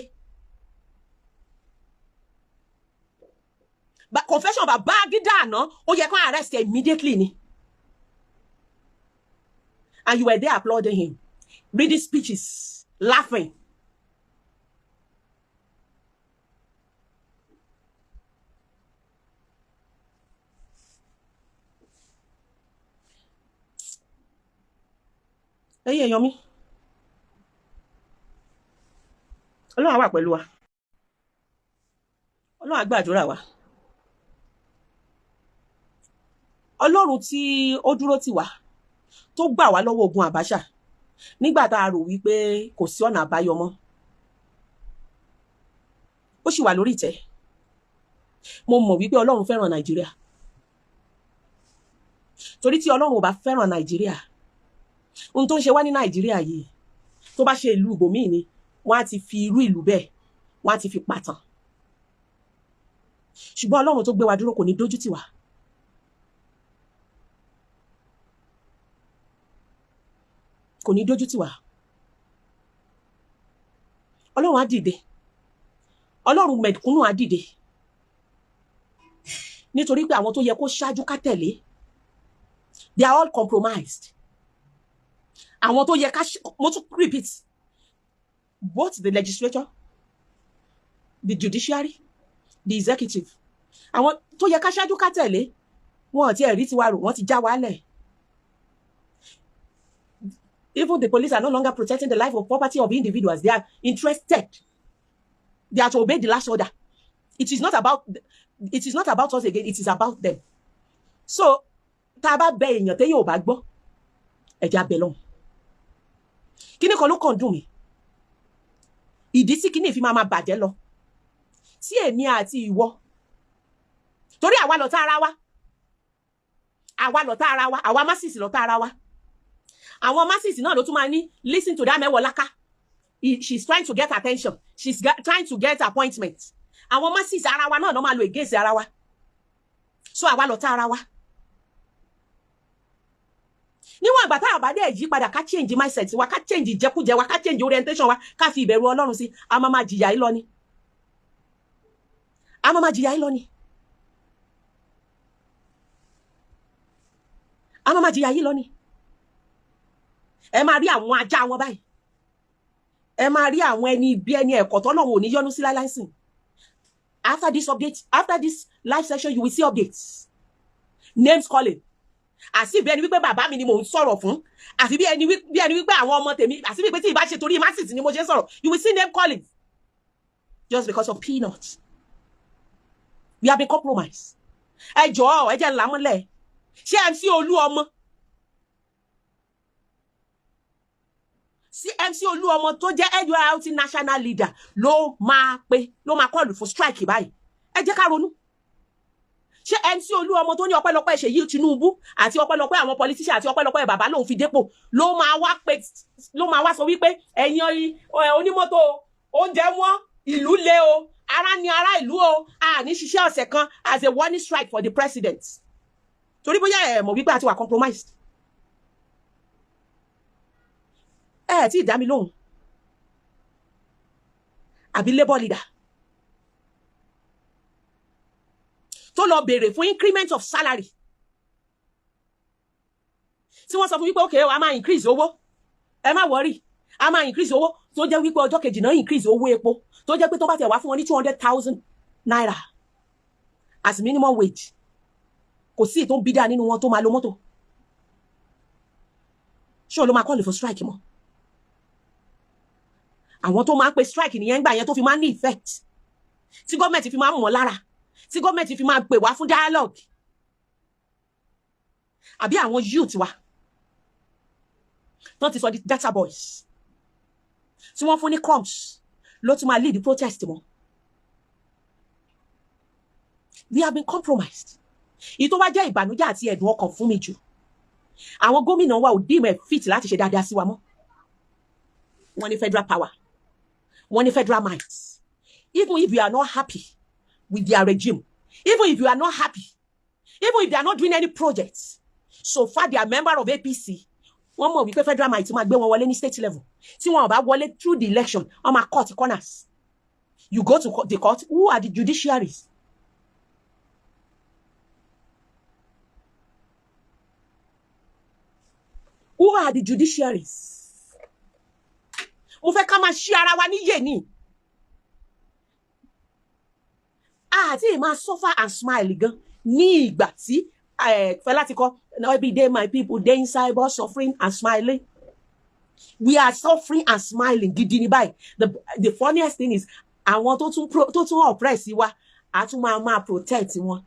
Confession Babangida àná ó yẹ kán arrest immediately ni. And you were there applauding him, reading speeches, laughing. Ẹ̀yin èèyàn mi, Ọlọ́run á wà pẹ̀lú wa, Ọlọ́run á gbàdúrà wa, Ọlọ́run tí ó dúró tì wá tó gbà wá lọ́wọ́ ogun Abacha nígbà tá a rò wípé kò sí ọ̀nà àbáyọ mọ́, ó sì wà lórí ìtẹ́. Mo mọ̀ wípé Ọlọ́run fẹ́ràn Nàìjíríà, torí tí Ọlọ́run ò bá fẹ́ràn Nàìjíríà, ohun tó ń ṣe wá ní Nàìjíríà yìí tó bá ṣe ìlú ibòmíì ni wọ́n á ti fi irú ìlú bẹ́ẹ̀ wọ́n á ti fi pàtàn. Ṣùgbọ́n Ọlọ́run tó gbé wa dúró kò ní dójú tì wá. Kò ní dójú tì wá. Ọlọ́run á dìde. Ọlọ́run mẹ̀kúnnù á dìde. Nítorí pé àwọn tó yẹ kó ṣáájú ká tẹ̀lé, they are all compromised. Àwọn tó yẹ ká, mo tún repeat, both the legislature, the judiciary, the executive, àwọn tó yẹ ká ṣáájú ká tẹ̀lé, wọn ti ẹ̀rí tiwa rò, wọ́n ti já wálẹ̀. Even the police are no longer protecting the life or property of individuals. They are interested. They are to obey the last order. It is not about us again. It is about them. So, tá a bá bẹ èèyàn téèyàn ò bá gbọ́, ẹ já bẹ lọ́hùn. Kíní kan ló kàn dùn mí. Ìdí tí kíní fi máa bàjẹ́ lọ. Tí èmi àti ìwọ, torí àwa lọ̀tá ara wa. Àwa lọ̀tá ara wa, àwa masses lọ̀tá ara wa. Àwọn masses náà ló tún máa ní listen to that Mewolako. She's trying to get attention. She's trying to get appointment. Àwọn masses ara wa náà ló máa lo against ara wa. So àwa lọ̀tá ara wa. Níwọ̀n ìgbà tá a bá dé yí padà ká change mindset wa, ká change ìjẹkújẹ wa, ká change orientation wa, ká fi ìbẹ̀rù Ọlọ́run sí, a máa jìyà yìí lọ ni. A máa jìyà yìí lọ ni. A máa jìyà yìí lọ ni. Ẹ máa rí àwọn ajá wọn báyìí. Ẹ máa rí àwọn ẹni bí ẹni ẹ̀kọ́ tọ́lọ́run ò ní yọ́nú sí láíláí sìn. After this update, after this live session, you will see updates. Names calling. Àsì bí ẹni wípé bàbá mi ni mò ń sọ̀rọ̀ fún. Àfi bí ẹni wípé àwọn ọmọ tèmi, àsì bí pé tí ìbá ṣe torí masses ni mo ṣe sọ̀rọ̀. You will see name calling. Just because of peanuts. We have been compromised. Ẹ jọ̀ọ́, ẹ jẹ́ ńlá mọ́lẹ̀. Ṣé MC Olúọmọ? MC Olúọmọ tó jẹ́ NURT national leader ló máa call for strike báyìí. Ẹ jẹ́ ká ronú. Ṣé MC Olúọmọ tó ní ọpẹ́lọpẹ́ Ṣèyí Tinubu àti ọpẹ́lọpẹ́ àwọn politician àti ọpẹ́lọpẹ́ bàbá lòun fi dépò ló máa wá sọ wípé ẹ̀yin onímọ́tò oúnjẹ wọn ìlú le o, ara ni ará ìlú o, a ní ṣiṣẹ́ ọ̀sẹ̀ kan as a warning strike for the president. Torí bóyá ẹ mọ̀ wípé a ti wà compromised. Tí dá mi lóhùn. Àbí labor leader tó lọ béèrè fún increment of salary. Tí wọ́n sọ fún wípé okay, a máa increase owó. Ẹ má worry. A máa increase owó tó jẹ́ wípé ọjọ́ kejì náà increase owó epo. Tó jẹ́ pé tó bá tẹ̀ wá fún wọn ní 200,000 naira as minimum wage. Kò sí tó ń bídà nínú wọn tó máa lo mọ́tò. Ṣé o ló máa call for strike mọ́? Àwọn tó máa ń pe strike nìyẹn gbà yẹn tó fi máa ń ní effect. Tí gọ́ọ̀mẹ̀ntì fi máa ń mọ̀ lára. Tí gọ́ọ̀mẹ̀ntì fi máa ń pè wá fún dialogue. Àbí àwọn youth wa. Tán ti sọ di data boys. Tí wọ́n fún ní crumbs ló tún máa lead the protest wọn. We have been compromised. Ìtò wá jẹ́ ìbànújẹ́ àti ẹ̀dùn ọkàn fún mi jù. Àwọn gómìnà wa ò dìmọ̀ fit láti ṣe dáadáa sí wa mọ́. Wọ́n ní federal power. Wọ́n ní federal might. Even if you are not happy with their regime, even if you are not happy, even if they are not doing any projects, so far they are member of APC, wọ́n mọ̀ wípé federal might máa gbé wọn wọlé ní state level. Tí wọ́n bá wọlé through the election, wọ́n máa cut corners. You go to the court, who are the judiciaries? Who are the judiciaries? Mo fẹ́ ká máa ṣí ara wa níyè ni. Àti máa suffer and smile gan ní ìgbà tí Fẹlá ti kọ every day my people dey inside but suffering and smiling. We are suffering and smiling gidi ni báyìí. The funniest thing is àwọn tó tún oppress wa a tún máa protect wọn.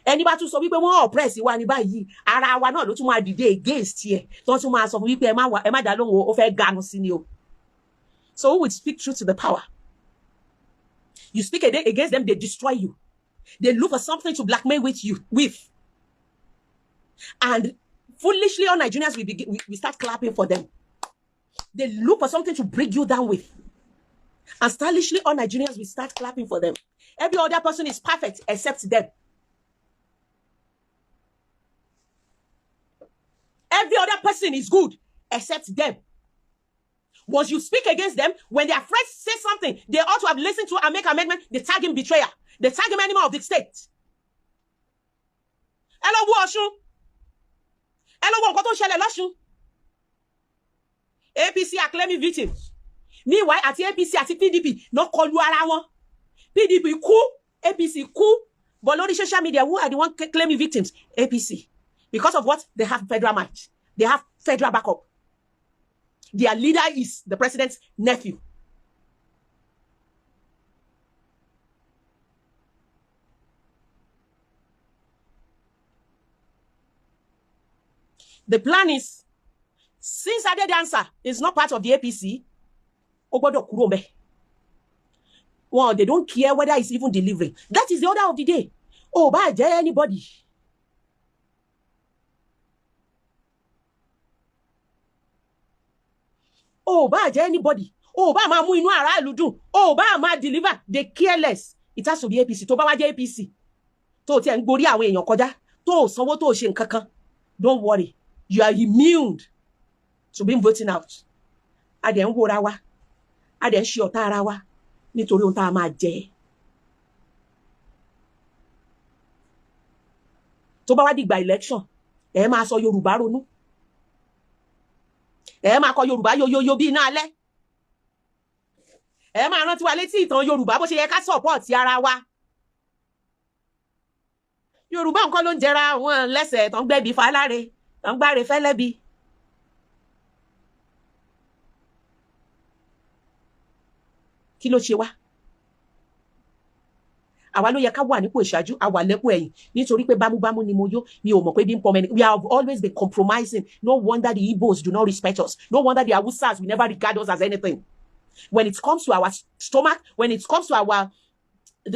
Ẹni bá tún sọ wípé wọ́n oppress wa ní báyìí ara wa náà ló tún máa dìde against ẹ tó tún máa sọ fún wípé ẹ má dá lóhùn ó fẹ́ ganu sí ni o. So who will speak truth to the power? You speak against them, they destroy you. They look for something to blackmail with. And foolishly, all Nigerians, we start clapping for them. They look for something to bring you down with. And stylishly, all Nigerians, we start clapping for them. Every other person is perfect except them. Every other person is good except them. Once you speak against them, when their friends say something, they ought to have listened to and make amendment. They tag him betrayer. They tag him enemy of the state. Hello, Washun. Hello, what to share Lashun? APC are claiming victims. Meanwhile, at the APC, at the PDP, not call you around. PDP coup, APC coup. But on the social media, who are the one claiming victims? APC. Because of what? They have federal might. They have federal backup. Their leader is the president's nephew. The plan is, since Ade Dancer is not part of the APC, well, they don't care whether it's even delivering. That is the order of the day. Oh, by anybody. Oh, by anybody. Oh, by ma mu inu ara ìlú dùn. Oh, by ma deliver. They careless. It has to be APC. Tó bá wá jẹ́ APC. Tó ti ń gborí àwọn èèyàn kọjá. Tó sanwó tó ṣe nǹkankan. Don't worry. You are immune to being voting out. Ade ń wòra wa. Ade ń ṣe ọ̀tá ara wa. Nítorí ohun tá máa jẹ. Tó bá wá dìgbà election, ẹ máa sọ Yorùbá ronú. Ẹ máa kọ Yorùbá yo bí iná alẹ́. Ẹ máa rántí wa létí ìtàn Yorùbá bó ṣe yẹ ká support ara wa. Yorùbá nǹkan ló ń jẹra wọn lẹ́sẹ̀ tán gbẹ́bí faláre, tán gbáre fẹ́lẹ́bí. Kí ló ṣe wá? Àwa ló yẹ ká wà nípò ìṣáájú, àwa lẹ́pọ̀ ẹ̀yìn nítorí pé bámúbámú ni mo yó, mi ò mọ̀ pé bí ń pọmọ ẹni. We have always been compromising. No wonder the Igbos do not respect us. No wonder the Awusas will never regard us as anything. When it comes to our stomach, when it comes to our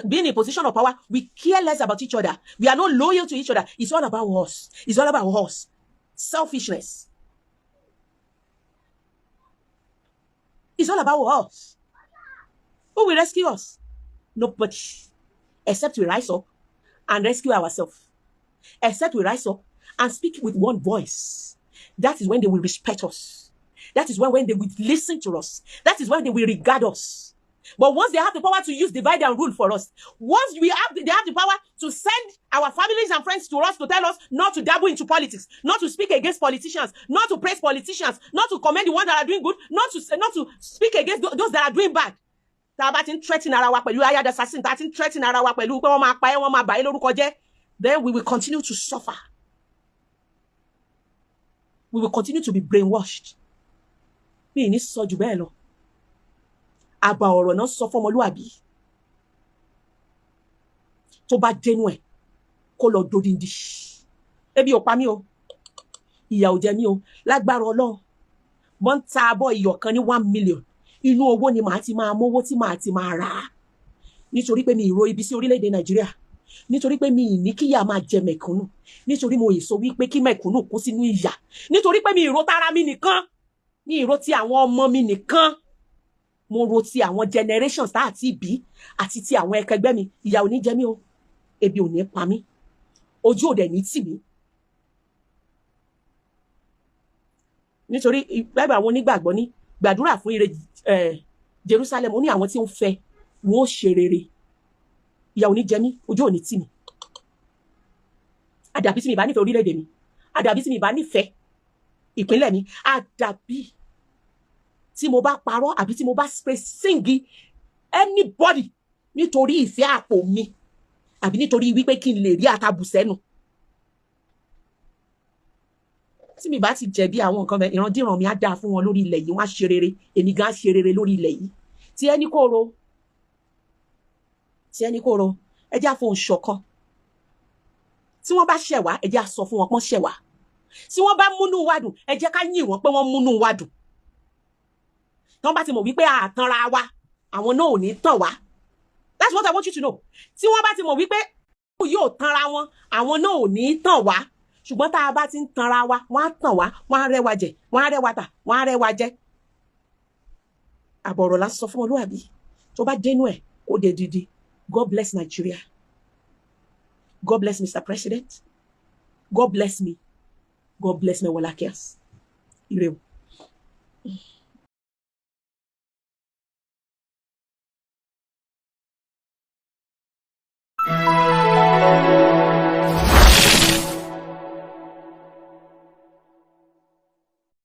being in a position of power, we care less about each other. We are not loyal to each other. It's all about us. It's all about us. Selfishness. It's all about us. Who will rescue us? Nobody. Except we rise up and rescue ourselves. Except we rise up and speak with one voice. That is when they will respect us. That is when they will listen to us. That is when they will regard us. But once they have the power to use divide and rule for us, once they have the power to send our families and friends to us to tell us not to dabble into politics, not to speak against politicians, not to praise politicians, not to commend the ones that are doing good, not to speak against those that are doing bad. Threaten ara wa pẹ̀lú ayad assassin, threaten ara wa pẹ̀lú pé wọ́n máa pa ẹ́, wọ́n máa bà ẹ́ lórúkọ jẹ́. Then we will continue to suffer. We will continue to be brainwashed. Mi ní sọ jù bẹ́ẹ̀ lọ. Àbà ọ̀rọ̀ náà sọ fọ́mọlúàbí. Tó bá dénú ẹ̀, kó lọ dodindi. Ebi ò pa mí o. Ìyà ò jẹ mí o. Lágbára Ọlọ́run. Mo ń ta abọ́ iyọ̀ kan ní 1 million. Inú owó ni màá ti máa mówó tí màá ti máa rà. Nítorí pé mi ìró ibi sí orílẹ̀-èdè Nàìjíríà. Nítorí pé mi ní kíyà máa jẹ mẹ̀kúnnù. Nítorí mo èso wípé kí mẹ̀kúnnù kó sínú ìyà. Nítorí pé mi ìró tara mi nìkan. Ní ìró ti àwọn ọmọ mi nìkan. Mo ro ti àwọn generations tá àti bí àti ti àwọn ẹkẹgbẹ́ mi. Ìyà ò ní jẹ mí o. Ebi ò ní pa mí. Ojú ò dẹ̀ ní tì mí. nítorí Bible àwọn onígbàgbọ́ ní gbàdúrà fún ire Jerusalem, ó ní àwọn tí ó ń fẹ́ wọn ó ṣe rere, ìyà ò ní jẹ mí, ojú ò ní tì mí. Àdàbí tí mi bá nífẹ̀ẹ́ orílẹ̀-èdè mi, àdàbí tí mi bá nífẹ̀ẹ́ ìpínlẹ̀ mi, àdàbí tí mo bá parọ́ àbí tí mo bá singi anybody nítorí ìfẹ́ àpò mi àbí nítorí wípé kí n lè rí àtàbù sẹ́nu. Tí mi bá ti jẹ̀bi àwọn nǹkan bẹ́ẹ̀, ìrandíran mi á dáa fún wọn lórí ilẹ̀ yìí, wọ́n á ṣe rere, èmi gan á ṣe rere lórí ilẹ̀ yìí. Tí ẹni kóró ẹ jẹ́ á fohùn ṣọ̀kan. Tí wọ́n bá ṣẹ̀ wá, ẹ jẹ́ á sọ fún wọn pọ́n ṣẹ̀ wá. Tí wọ́n bá múnú wa dùn, ẹ jẹ́ ká yìn wọ́n pé wọ́n múnú wa dùn. Tí wọ́n bá ti mọ̀ wípé àtanra wa, àwọn náà ò ní tàn wá. That's what I want you to know. Tí wọ́n bá ti mọ̀ wípé yóò tanra wọn, àwọn náà ò ní tàn wá. Ṣùgbọ́n tá a bá ti ń tanra wa, wọ́n á tàn wá, wọ́n á rẹwà jẹ, wọ́n á rẹwà tà, wọ́n á rẹwà jẹ. Àbọ̀rọ̀ la sọ fún olúwàbí. Tó bá dénú ẹ̀, ó dé didi. God bless Nigeria. God bless Mr. President. God bless me. God bless Mewolako. Ire o.